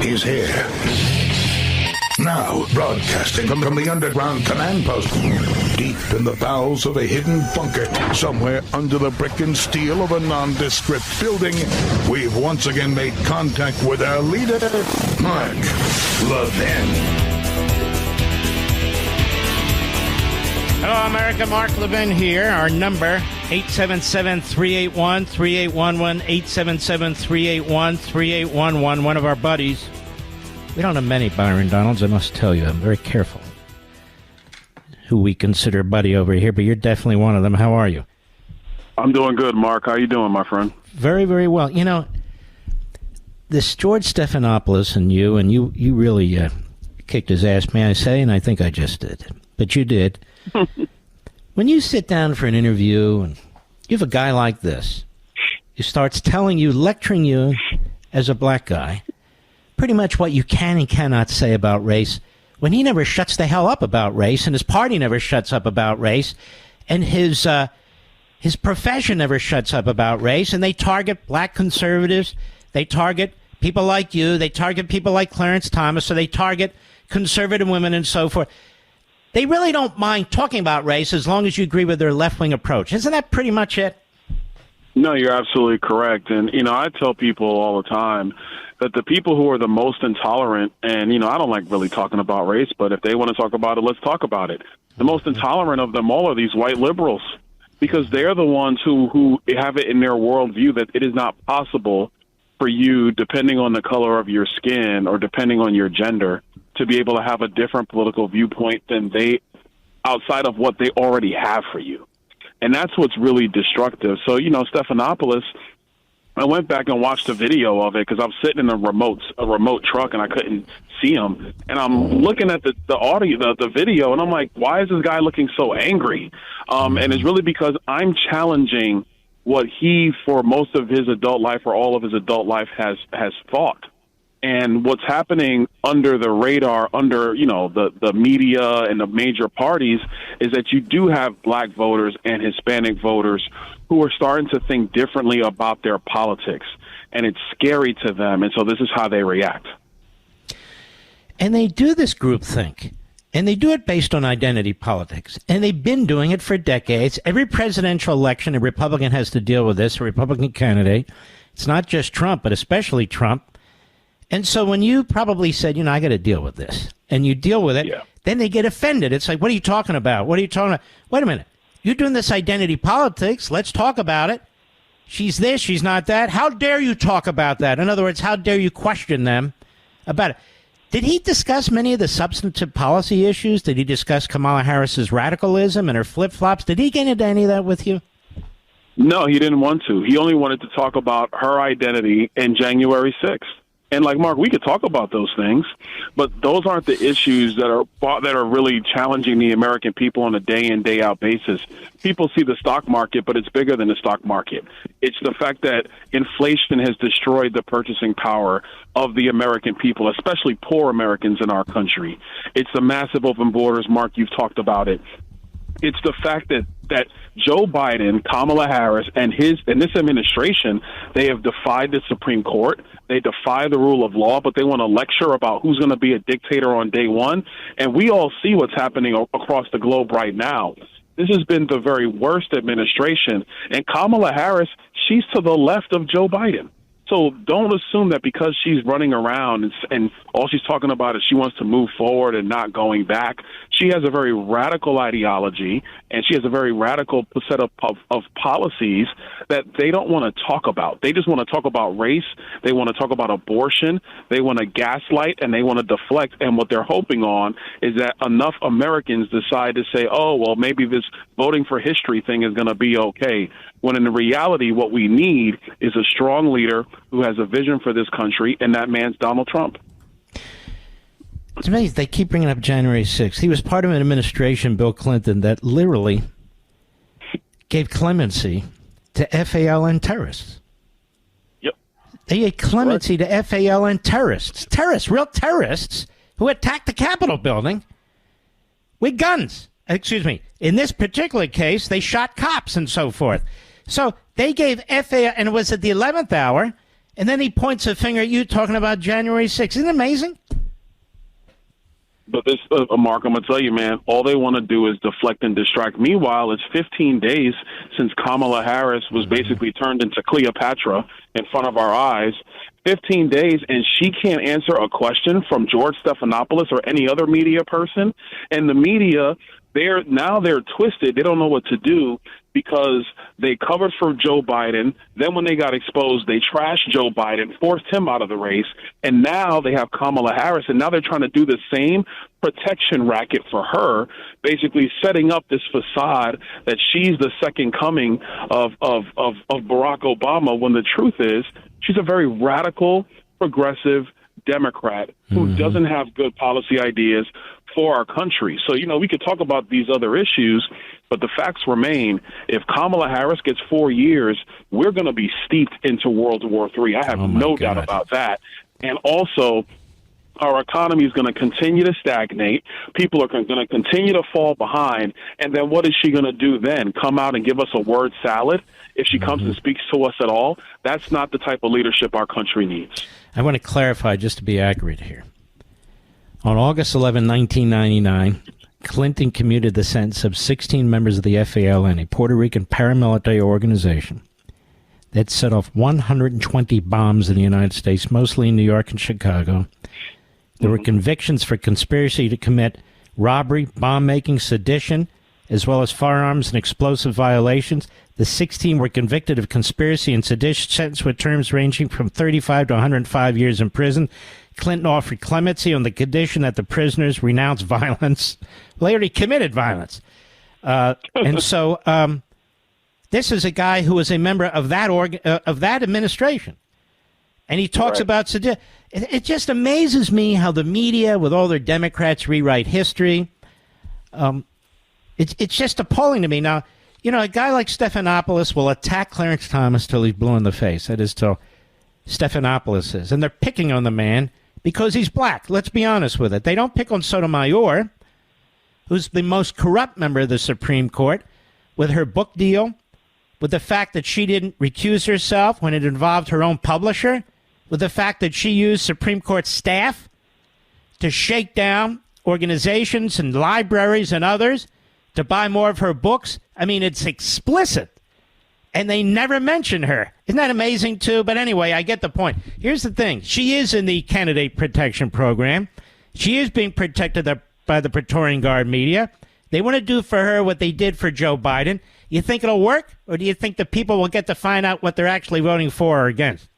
He's here. Now, broadcasting from the underground command post, deep in the bowels of a hidden bunker, somewhere under the brick and steel of a nondescript building, we've once again made contact with our leader, Mark Levin. Hello, America. Mark Levin here. Our number, 877-381-3811, 877-381-3811. One of our buddies. We don't have many Byron Donalds, I must tell you. I'm very careful who we consider buddy over here, but you're definitely one of them. How are you? I'm doing good, Mark. How you doing, my friend? Very, very well. You know, this George Stephanopoulos and you really kicked his ass, may I say, and I think I just did. But you did. When you sit down for an interview and you have a guy like this, he starts telling you, lecturing you as a black guy, pretty much what you can and cannot say about race, when he never shuts the hell up about race, and his party never shuts up about race, and his profession never shuts up about race, and they target black conservatives, they target people like you, they target people like Clarence Thomas, so they target conservative women and so forth. They really don't mind talking about race as long as you agree with their left-wing approach. Isn't that pretty much it? No, you're absolutely correct. And, I tell people all the time that the people who are the most intolerant, and, I don't like really talking about race, but if they want to talk about it, let's talk about it. The most intolerant of them all are these white liberals, because they're the ones who have it in their worldview that it is not possible for you, depending on the color of your skin or depending on your gender, to be able to have a different political viewpoint than they, outside of what they already have for you. And that's what's really destructive. So, Stephanopoulos, I went back and watched a video of it because I'm sitting in a remote truck and I couldn't see him. And I'm looking at the audio, the video, and I'm like, why is this guy looking so angry? And it's really because I'm challenging what he, for most of his adult life or all of his adult life, has thought. And what's happening under the radar, under, the media and the major parties, is that you do have black voters and Hispanic voters who are starting to think differently about their politics. And it's scary to them. And so this is how they react. And they do this groupthink. And they do it based on identity politics. And they've been doing it for decades. Every presidential election, a Republican has to deal with this, a Republican candidate. It's not just Trump, but especially Trump. And so when you probably said, I got to deal with this, and you deal with it, Then they get offended. It's like, what are you talking about? What are you talking about? Wait a minute. You're doing this identity politics. Let's talk about it. She's this, she's not that. How dare you talk about that? In other words, how dare you question them about it? Did he discuss many of the substantive policy issues? Did he discuss Kamala Harris's radicalism and her flip-flops? Did he get into any of that with you? No, he didn't want to. He only wanted to talk about her identity and January 6th. And like Mark, we could talk about those things, but those aren't the issues that are really challenging the American people on a day in, day out basis. People see the stock market, but it's bigger than the stock market. It's the fact that inflation has destroyed the purchasing power of the American people, especially poor Americans in our country. It's the massive open borders. Mark, you've talked about it. It's the fact that Joe Biden, Kamala Harris, and this administration, they have defied the Supreme Court. They defy the rule of law, but they want to lecture about who's going to be a dictator on day one. And we all see what's happening across the globe right now. This has been the very worst administration. And Kamala Harris, she's to the left of Joe Biden. So don't assume that because she's running around and all she's talking about is she wants to move forward and not going back. She has a very radical ideology, and she has a very radical set of policies that they don't want to talk about. They just want to talk about race. They want to talk about abortion. They want to gaslight, and they want to deflect. And what they're hoping on is that enough Americans decide to say, oh, well, maybe this voting for history thing is going to be okay. When in reality, what we need is a strong leader who has a vision for this country, and that man's Donald Trump. It's amazing. They keep bringing up January 6th. He was part of an administration, Bill Clinton, that literally gave clemency to FALN terrorists. Yep. They gave clemency to FALN terrorists. Terrorists, real terrorists, who attacked the Capitol building with guns. Excuse me. In this particular case, they shot cops and so forth. So they gave FAL, and it was at the 11th hour, and then he points a finger at you talking about January 6th. Isn't it amazing? But this, Mark, I'm going to tell you, man, all they want to do is deflect and distract. Meanwhile, it's 15 days since Kamala Harris was basically turned into Cleopatra in front of our eyes. 15 days, and she can't answer a question from George Stephanopoulos or any other media person. And the media, they're twisted. They don't know what to do because they covered for Joe Biden. Then when they got exposed, they trashed Joe Biden, forced him out of the race. And now they have Kamala Harris, and now they're trying to do the same protection racket for her, basically setting up this facade that she's the second coming of Barack Obama, when the truth is she's a very radical, progressive Democrat who doesn't have good policy ideas for our country. So, we could talk about these other issues, but the facts remain. If Kamala Harris gets 4 years, we're going to be steeped into World War III. I have no doubt about that. And also, our economy is going to continue to stagnate. People are going to continue to fall behind. And then what is she going to do then? Come out and give us a word salad? If she comes and speaks to us at all, that's not the type of leadership our country needs. I want to clarify, just to be accurate here. On August 11, 1999, Clinton commuted the sentence of 16 members of the FALN, a Puerto Rican paramilitary organization that set off 120 bombs in the United States, mostly in New York and Chicago. There were convictions for conspiracy to commit robbery, bomb-making, sedition, as well as firearms and explosive violations. The 16 were convicted of conspiracy and sedition, sentenced with terms ranging from 35 to 105 years in prison. Clinton offered clemency on the condition that the prisoners renounce violence. Well, they already committed violence. And so this is a guy who was a member of that administration. And he talks about sedition. It just amazes me how the media, with all their Democrats, rewrite history. It's just appalling to me. Now, a guy like Stephanopoulos will attack Clarence Thomas till he's blue in the face. That is till Stephanopoulos is. And they're picking on the man because he's black. Let's be honest with it. They don't pick on Sotomayor, who's the most corrupt member of the Supreme Court, with her book deal, with the fact that she didn't recuse herself when it involved her own publisher, with the fact that she used Supreme Court staff to shake down organizations and libraries and others to buy more of her books. I mean, it's explicit. And they never mention her. Isn't that amazing, too? But anyway, I get the point. Here's the thing. She is in the candidate protection program. She is being protected by the Praetorian Guard media. They want to do for her what they did for Joe Biden. You think it'll work? Or do you think the people will get to find out what they're actually voting for or against?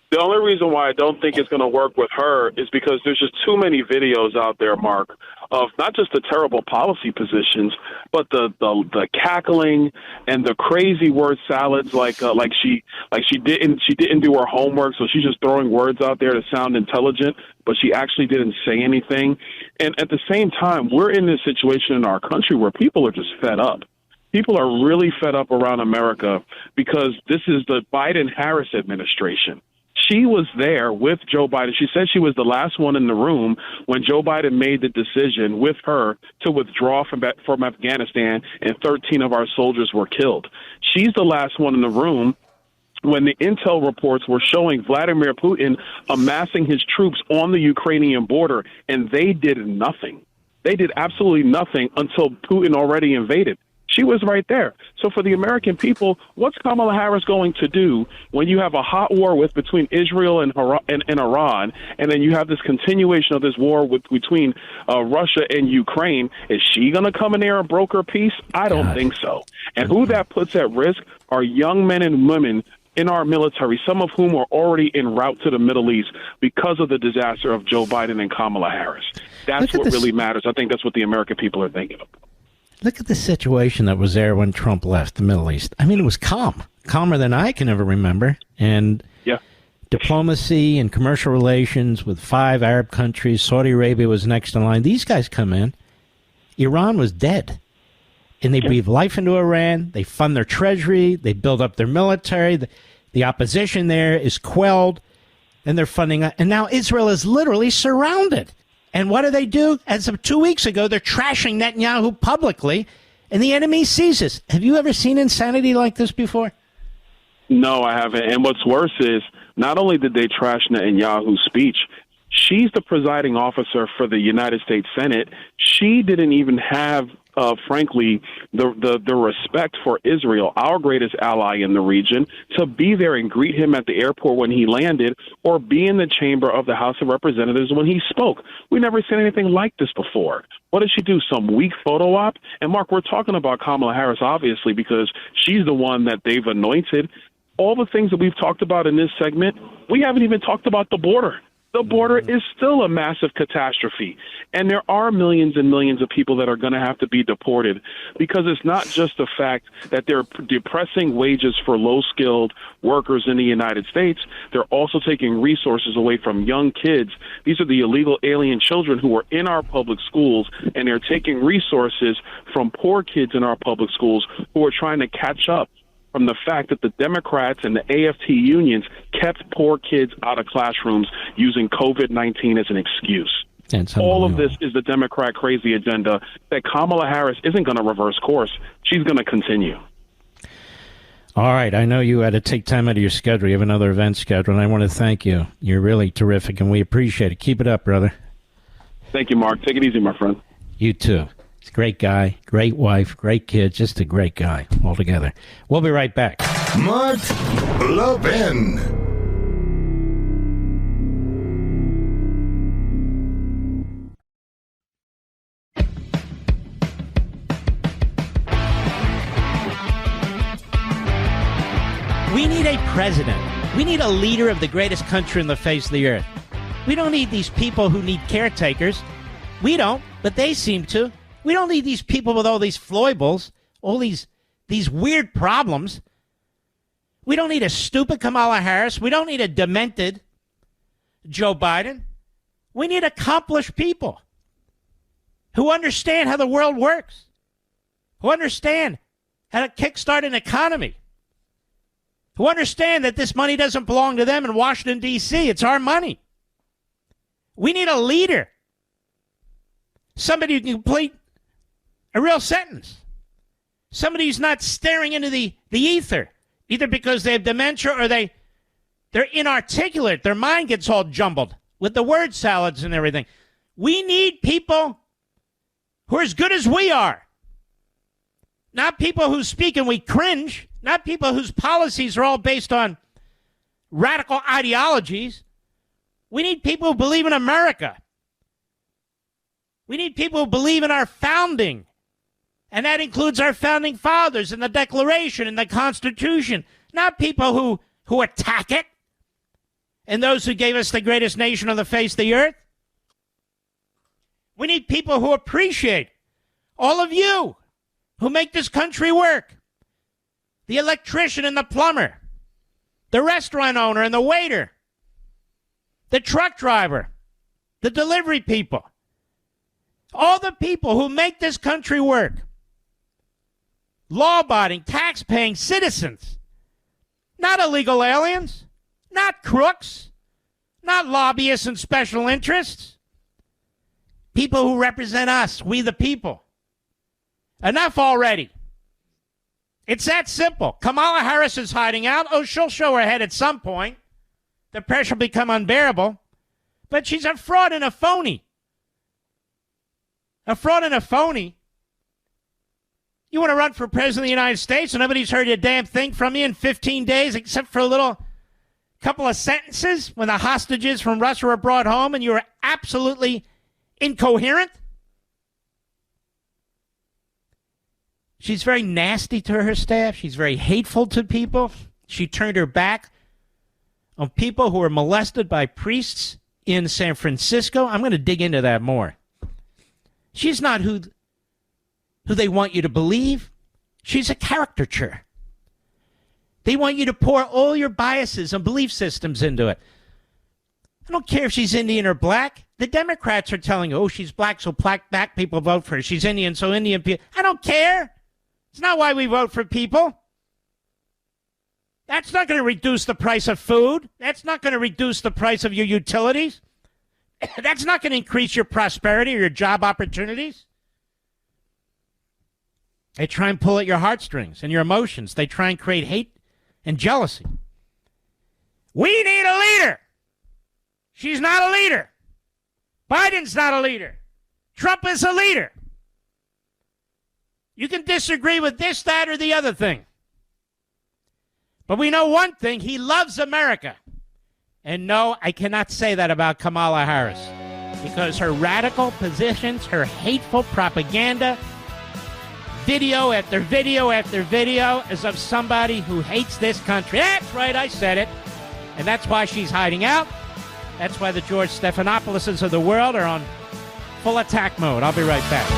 The only reason why I don't think it's going to work with her is because there's just too many videos out there, Mark, of not just the terrible policy positions, but the cackling and the crazy word salads, like she didn't do her homework, so she's just throwing words out there to sound intelligent, but she actually didn't say anything. And at the same time, we're in this situation in our country where people are just fed up. People are really fed up around America because this is the Biden-Harris administration. She was there with Joe Biden. She said she was the last one in the room when Joe Biden made the decision with her to withdraw from Afghanistan, and 13 of our soldiers were killed. She's the last one in the room when the intel reports were showing Vladimir Putin amassing his troops on the Ukrainian border, and they did nothing. They did absolutely nothing until Putin already invaded. She was right there. So for the American people, what's Kamala Harris going to do when you have a hot war between Israel and Iran, and then you have this continuation of this war between Russia and Ukraine? Is she going to come in there and broker peace? I don't think so. And who that puts at risk are young men and women in our military, some of whom are already en route to the Middle East because of the disaster of Joe Biden and Kamala Harris. That's what really matters. I think that's what the American people are thinking of. Look at the situation that was there when Trump left the Middle East. I mean, it was calm, calmer than I can ever remember. And diplomacy and commercial relations with 5 Arab countries. Saudi Arabia was next in line. These guys come in. Iran was dead. And they breathe life into Iran. They fund their treasury. They build up their military. The opposition there is quelled. And they're funding. And now Israel is literally surrounded. And what do? As of 2 weeks ago, they're trashing Netanyahu publicly, and the enemy sees this. Have you ever seen insanity like this before? No, I haven't. And what's worse is not only did they trash Netanyahu's speech, She's the presiding officer for the United States Senate. She didn't even have, frankly, the respect for Israel, our greatest ally in the region, to be there and greet him at the airport when he landed, or be in the chamber of the House of Representatives when he spoke. We never seen anything like this before. What did she do? Some weak photo op? And Mark, we're talking about Kamala Harris, obviously, because she's the one that they've anointed. All the things that we've talked about in this segment, we haven't even talked about the border. The border is still a massive catastrophe. And there are millions and millions of people that are going to have to be deported, because it's not just the fact that they're depressing wages for low-skilled workers in the United States. They're also taking resources away from young kids. These are the illegal alien children who are in our public schools, and they're taking resources from poor kids in our public schools who are trying to catch up from the fact that the Democrats and the AFT unions kept poor kids out of classrooms using COVID-19 as an excuse. All of this is the Democrat crazy agenda that Kamala Harris isn't going to reverse course. She's going to continue. All right. I know you had to take time out of your schedule. You have another event scheduled, and I want to thank you. You're really terrific, and we appreciate it. Keep it up, brother. Thank you, Mark. Take it easy, my friend. You too. He's a great guy, great wife, great kids, just a great guy altogether. We'll be right back. Mark Levin. We need a president. We need a leader of the greatest country on the face of the earth. We don't need these people who need caretakers. We don't, but they seem to. We don't need these people with all these foibles, all these weird problems. We don't need a stupid Kamala Harris. We don't need a demented Joe Biden. We need accomplished people who understand how the world works, who understand how to kickstart an economy, who understand that this money doesn't belong to them in Washington, D.C. It's our money. We need a leader, somebody who can complete a real sentence. Somebody who's not staring into the ether, either because they have dementia or they're inarticulate. Their mind gets all jumbled with the word salads and everything. We need people who are as good as we are. Not people who speak and we cringe. Not people whose policies are all based on radical ideologies. We need people who believe in America. We need people who believe in our founding. And that includes our founding fathers and the Declaration and the Constitution, not people who attack it and those who gave us the greatest nation on the face of the earth. We need people who appreciate all of you who make this country work. The electrician and the plumber, the restaurant owner and the waiter, the truck driver, the delivery people, all the people who make this country work. Law-abiding, tax-paying citizens, not illegal aliens, not crooks, not lobbyists and special interests. People who represent us, we the people. Enough already. It's that simple. Kamala Harris is hiding out. Oh, she'll show her head at some point. The pressure will become unbearable. But she's a fraud and a phony. A fraud and a phony. You want to run for president of the United States and nobody's heard a damn thing from you in 15 days except for a couple of sentences when the hostages from Russia were brought home and you were absolutely incoherent? She's very nasty to her staff. She's very hateful to people. She turned her back on people who were molested by priests in San Francisco. I'm going to dig into that more. She's not who they want you to believe. She's a caricature. They want you to pour all your biases and belief systems into it. I don't care if she's Indian or black. The Democrats are telling you, oh, she's black, so black people vote for her. She's Indian, so Indian people. I don't care. It's not why we vote for people. That's not going to reduce the price of food. That's not going to reduce the price of your utilities. That's not going to increase your prosperity or your job opportunities. They try and pull at your heartstrings and your emotions. They try and create hate and jealousy. We need a leader. She's not a leader. Biden's not a leader. Trump is a leader. You can disagree with this, that, or the other thing. But we know one thing. He loves America. And no, I cannot say that about Kamala Harris. Because her radical positions, her hateful propaganda, video after video after video is of somebody who hates this country. That's right, I said it. And that's why she's hiding out. That's why the George Stephanopoulos of the world are on full attack mode. I'll be right back.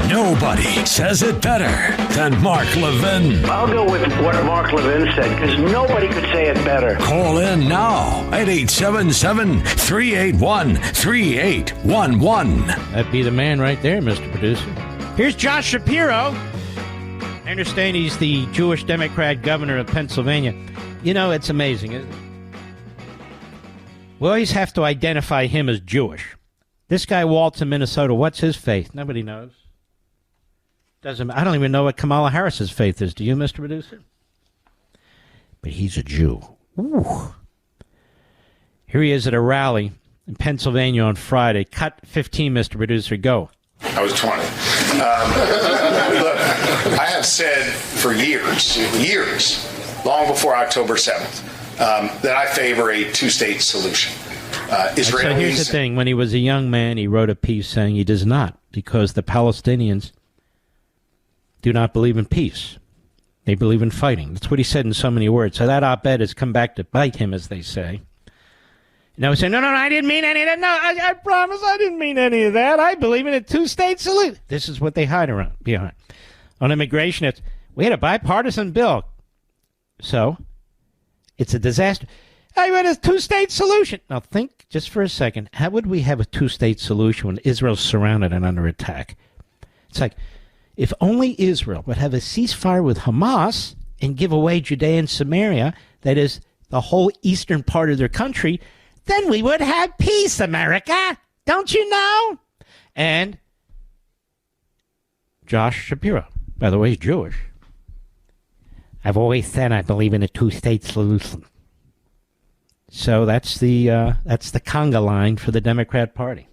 Nobody says it better than Mark Levin. I'll go with what Mark Levin said, because nobody could say it better. Call in now at 877-381-3811. That'd be the man right there, Mr. Producer. Here's Josh Shapiro. I understand he's the Jewish Democrat governor of Pennsylvania. You know, it's amazing, isn't it? We always have to identify him as Jewish. This guy Waltz in Minnesota, what's his faith? Nobody knows. I don't even know what Kamala Harris's faith is. Do you, Mr. Producer? But he's a Jew. Ooh. Here he is at a rally in Pennsylvania on Friday. Cut 15, Mr. Producer. Go. I was 20. Look, I have said for years, long before October 7th, that I favor a two-state solution. So here's the thing. When he was a young man, he wrote a piece saying he does not, because the Palestinians do not believe in peace. They believe in fighting. That's what he said in so many words. So that op-ed has come back to bite him, as they say. Now he's saying, no, I didn't mean any of that. No, I promise I didn't mean any of that. I believe in a two-state solution. This is what they hide around behind. On immigration, we had a bipartisan bill. So it's a disaster. I want a two-state solution. Now think just for a second. How would we have a two-state solution when Israel's surrounded and under attack? It's like, if only Israel would have a ceasefire with Hamas and give away Judea and Samaria, that is the whole eastern part of their country, then we would have peace, America. Don't you know? And Josh Shapiro, by the way, is Jewish. I've always said I believe in a two-state solution. So that's the conga line for the Democrat Party.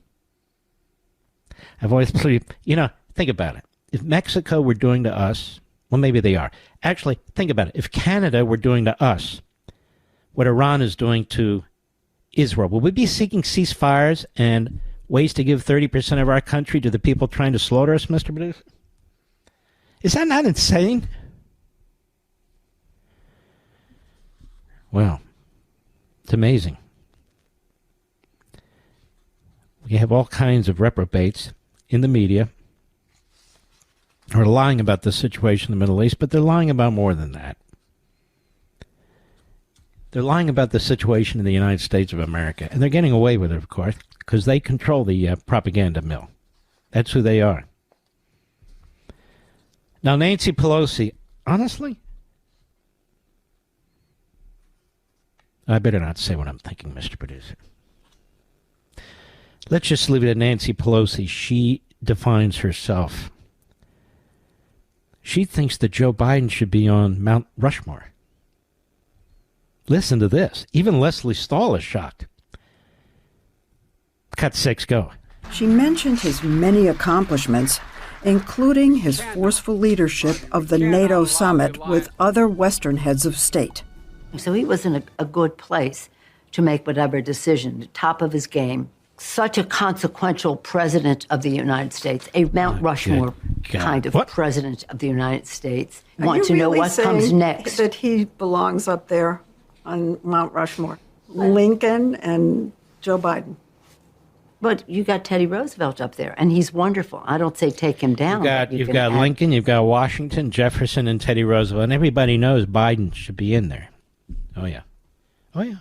I've always believed, think about it. If Mexico were doing to us, well, maybe they are. Actually, think about it. If Canada were doing to us what Iran is doing to Israel, would we be seeking ceasefires and ways to give 30% of our country to the people trying to slaughter us, Mr. Producer? Is that not insane? Well, it's amazing. We have all kinds of reprobates in the media who are lying about the situation in the Middle East, but they're lying about more than that. They're lying about the situation in the United States of America, and they're getting away with it, of course, because they control the propaganda mill. That's who they are. Now, Nancy Pelosi, honestly, I better not say what I'm thinking, Mr. Producer. Let's just leave it at Nancy Pelosi. She defines herself. She thinks that Joe Biden should be on Mount Rushmore. Listen to this. Even Leslie Stahl is shocked. Cut 6, go. She mentioned his many accomplishments, including his forceful leadership of the NATO summit with other Western heads of state. So he was in a good place to make whatever decision, the top of his game. Such a consequential president of the United States, a Mount Rushmore kind of president of the United States. Want to know what comes next. That he belongs up there on Mount Rushmore. Lincoln and Joe Biden. But you got Teddy Roosevelt up there, and he's wonderful. I don't say take him down. You've got Lincoln, you've got Washington, Jefferson, and Teddy Roosevelt, and everybody knows Biden should be in there. Oh, yeah. Oh, yeah.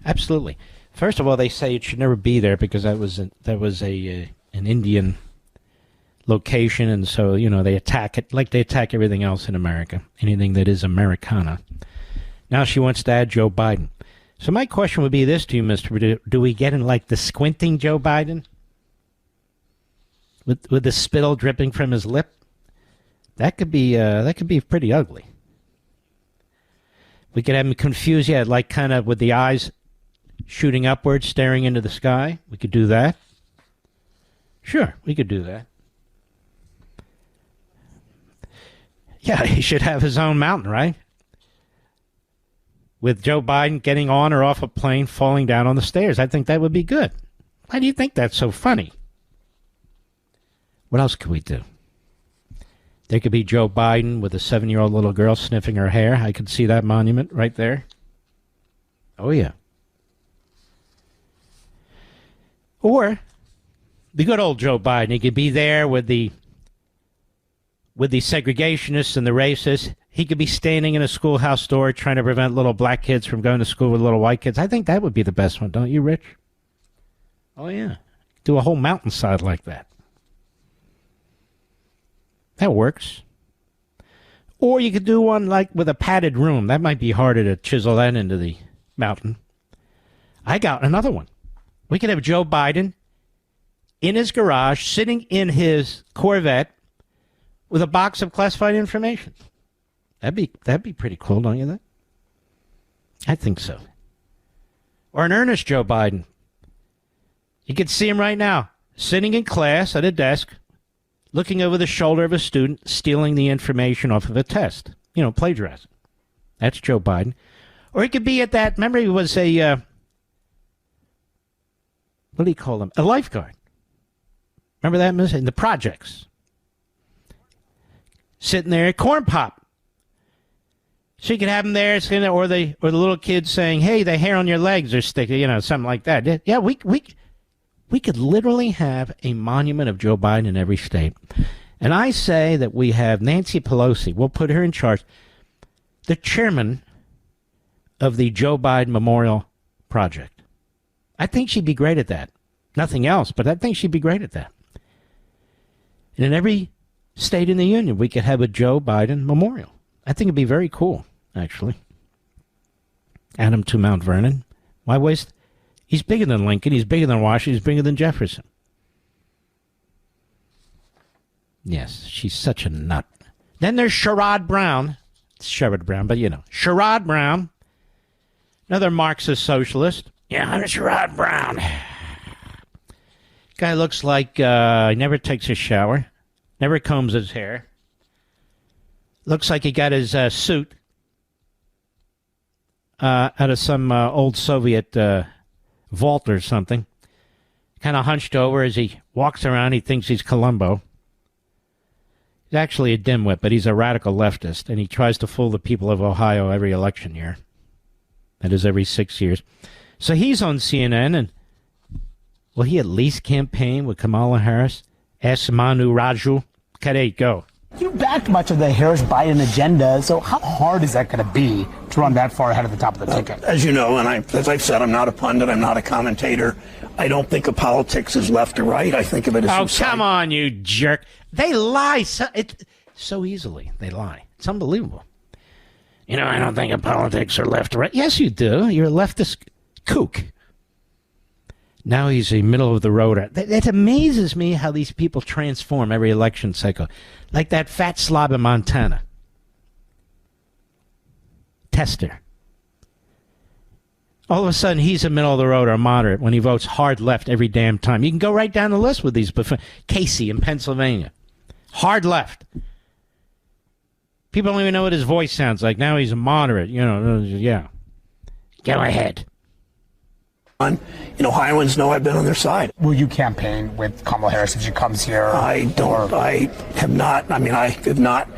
Absolutely. First of all, they say it should never be there because that was an Indian location, and so, they attack it like they attack everything else in America, anything that is Americana. Now she wants to add Joe Biden. So my question would be this to you, Mr. Perdue. Do we get in like the squinting Joe Biden? With the spittle dripping from his lip? That could be pretty ugly. We could have him confused, like kind of with the eyes shooting upwards, staring into the sky. We could do that. Sure, we could do that. Yeah, he should have his own mountain, right? With Joe Biden getting on or off a plane, falling down on the stairs. I think that would be good. Why do you think that's so funny? What else could we do? There could be Joe Biden with a 7-year-old little girl sniffing her hair. I could see that monument right there. Oh, yeah. Or the good old Joe Biden. He could be there with the segregationists and the racists. He could be standing in a schoolhouse door trying to prevent little black kids from going to school with little white kids. I think that would be the best one, don't you, Rich? Oh, yeah. Do a whole mountainside like that. That works. Or you could do one like with a padded room. That might be harder to chisel that into the mountain. I got another one. We could have Joe Biden in his garage, sitting in his Corvette with a box of classified information. That'd be pretty cool, don't you think? I think so. Or an earnest Joe Biden. You can see him right now, sitting in class at a desk, looking over the shoulder of a student, stealing the information off of a test. You know, plagiarizing. That's Joe Biden. Or he could be at that, remember he was a, what do you call him? A lifeguard. Remember that in the projects? Sitting there, corn pop. So you could have him there, or the little kid saying, "Hey, the hair on your legs are sticky," you know, something like that. Yeah, we could literally have a monument of Joe Biden in every state. And I say that we have Nancy Pelosi. We'll put her in charge, the chairman of the Joe Biden Memorial Project. I think she'd be great at that. Nothing else, but I think she'd be great at that. And in every state in the union, we could have a Joe Biden memorial. I think it'd be very cool, actually. Add him to Mount Vernon. Why waste? He's bigger than Lincoln. He's bigger than Washington. He's bigger than Jefferson. Yes, she's such a nut. Then there's Sherrod Brown. It's Sherrod Brown, but you know. Sherrod Brown, another Marxist socialist. Yeah, I'm Sherrod Brown. Guy looks like he never takes a shower, never combs his hair. Looks like he got his suit out of some old Soviet vault or something. Kind of hunched over as he walks around. He thinks he's Columbo. He's actually a dimwit, but he's a radical leftist, and he tries to fool the people of Ohio every election year. That is every 6 years. So he's on CNN, and will he at least campaign with Kamala Harris? Ask Manu Raju. Okay, go. You backed much of the Harris-Biden agenda, so how hard is that going to be to run that far ahead of the top of the ticket? As you know, and as I've said, I'm not a pundit, I'm not a commentator. I don't think of politics as left or right. I think of it as... Oh, come on, you jerk. They lie so easily. They lie. It's unbelievable. You know, I don't think of politics or left or right. Yes, you do. You're a leftist kook. Now he's a middle-of-the-road. It amazes me how these people transform every election cycle. Like that fat slob in Montana. Tester. All of a sudden, he's a middle-of-the-road or moderate when he votes hard left every damn time. You can go right down the list with these. Casey in Pennsylvania. Hard left. People don't even know what his voice sounds like. Now he's a moderate. You know, yeah. Go ahead. Ohioans know I've been on their side. Will you campaign with Kamala Harris if she comes here? I have not. I mean, I have not.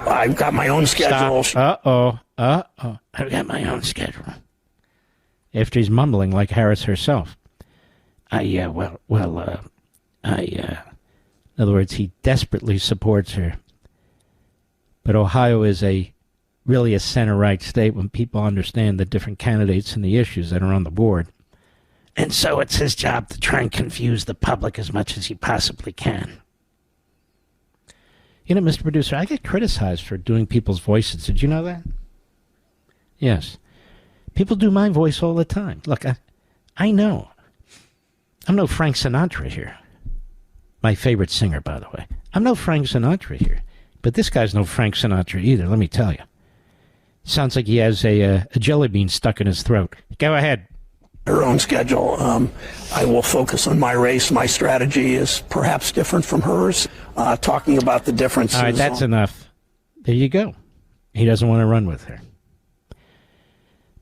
I've got my own schedule. Uh-oh. I've got my own schedule. After he's mumbling like Harris herself. In other words, he desperately supports her. But Ohio is really a center-right state when people understand the different candidates and the issues that are on the board. And so it's his job to try and confuse the public as much as he possibly can. You know, Mr. Producer, I get criticized for doing people's voices. Did you know that? Yes. People do my voice all the time. Look, I know. I'm no Frank Sinatra here. My favorite singer, by the way. I'm no Frank Sinatra here. But this guy's no Frank Sinatra either, let me tell you. Sounds like he has a jelly bean stuck in his throat. Go ahead. her own schedule. I will focus on my race. My strategy is perhaps different from hers, talking about the differences. All right, that's enough. There you go. He doesn't want to run with her.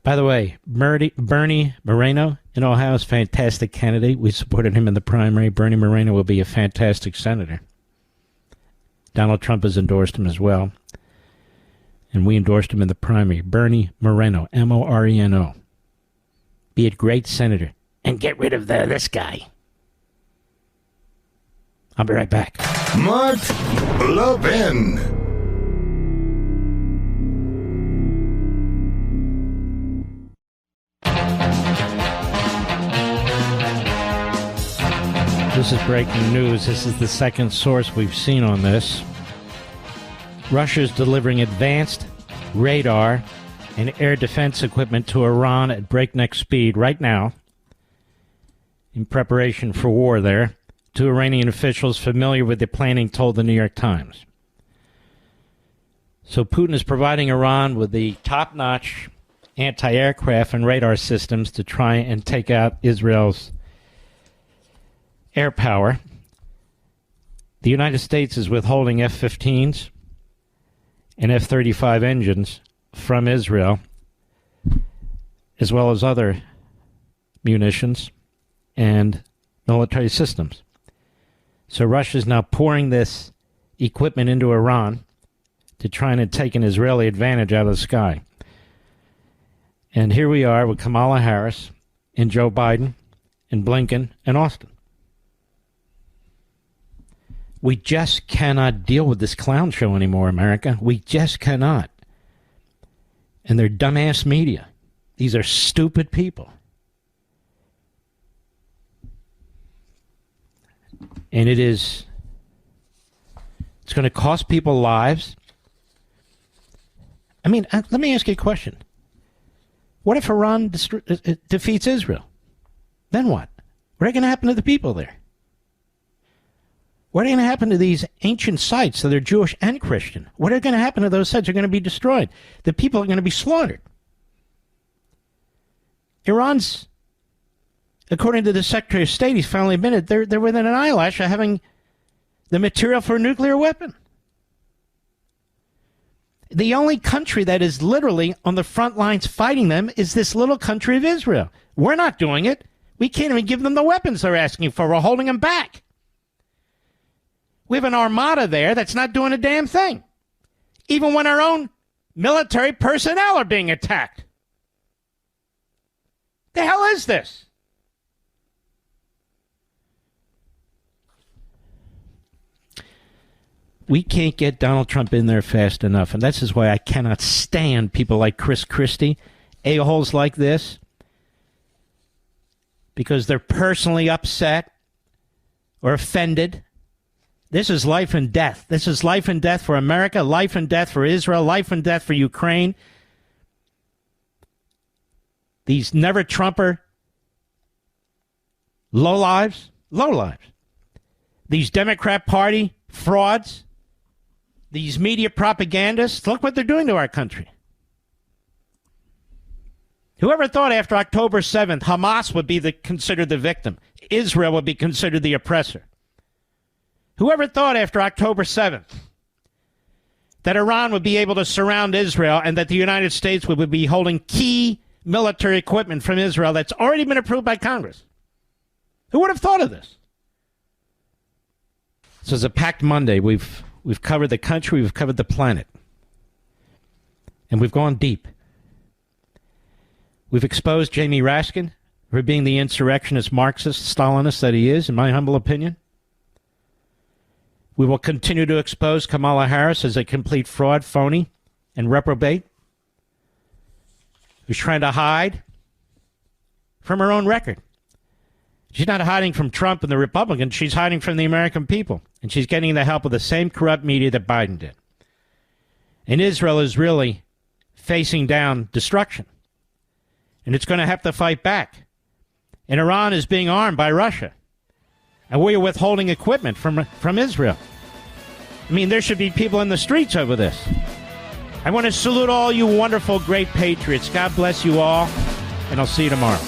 By the way, Bernie Moreno in Ohio is a fantastic candidate. We supported him in the primary. Bernie Moreno will be a fantastic senator. Donald Trump has endorsed him as well. And we endorsed him in the primary. Bernie Moreno, Moreno. Be a great senator. And get rid of this guy. I'll be right back. Mark Levin. This is breaking news. This is the second source we've seen on this. Russia's delivering advanced radar and air defense equipment to Iran at breakneck speed right now in preparation for war there. Two Iranian officials familiar with the planning told the New York Times. So Putin is providing Iran with the top-notch anti-aircraft and radar systems to try and take out Israel's air power. The United States is withholding F-15s and F-35 engines from Israel, as well as other munitions and military systems. So Russia is now pouring this equipment into Iran to try and take an Israeli advantage out of the sky. And here we are with Kamala Harris and Joe Biden and Blinken and Austin. We just cannot deal with this clown show anymore, America. We just cannot. And they're dumbass media. These are stupid people. And it's going to cost people lives. I mean, let me ask you a question. What if Iran defeats Israel? Then what? What are going to happen to the people there? What are going to happen to these ancient sites that are Jewish and Christian? What are going to happen to those sites? They're going to be destroyed. The people are going to be slaughtered. Iran's, according to the Secretary of State, he's finally admitted they're within an eyelash of having the material for a nuclear weapon. The only country that is literally on the front lines fighting them is this little country of Israel. We're not doing it. We can't even give them the weapons they're asking for. We're holding them back. We have an armada there that's not doing a damn thing, even when our own military personnel are being attacked. The hell is this? We can't get Donald Trump in there fast enough, and this is why I cannot stand people like Chris Christie, a-holes like this, because they're personally upset or offended. This is life and death. This is life and death for America, life and death for Israel, life and death for Ukraine. These never-Trumper lowlives. These Democrat Party frauds, these media propagandists, look what they're doing to our country. Whoever thought after October 7th Hamas would be considered the victim, Israel would be considered the oppressor? Whoever thought after October 7th that Iran would be able to surround Israel and that the United States would be holding key military equipment from Israel that's already been approved by Congress? Who would have thought of this? So it's a packed Monday. We've covered the country, we've covered the planet. And we've gone deep. We've exposed Jamie Raskin for being the insurrectionist, Marxist, Stalinist that he is, in my humble opinion. We will continue to expose Kamala Harris as a complete fraud, phony, and reprobate who's trying to hide from her own record. She's not hiding from Trump and the Republicans. She's hiding from the American people. And she's getting the help of the same corrupt media that Biden did. And Israel is really facing down destruction. And it's going to have to fight back. And Iran is being armed by Russia. And we are withholding equipment from Israel. I mean, there should be people in the streets over this. I want to salute all you wonderful, great patriots. God bless you all, and I'll see you tomorrow.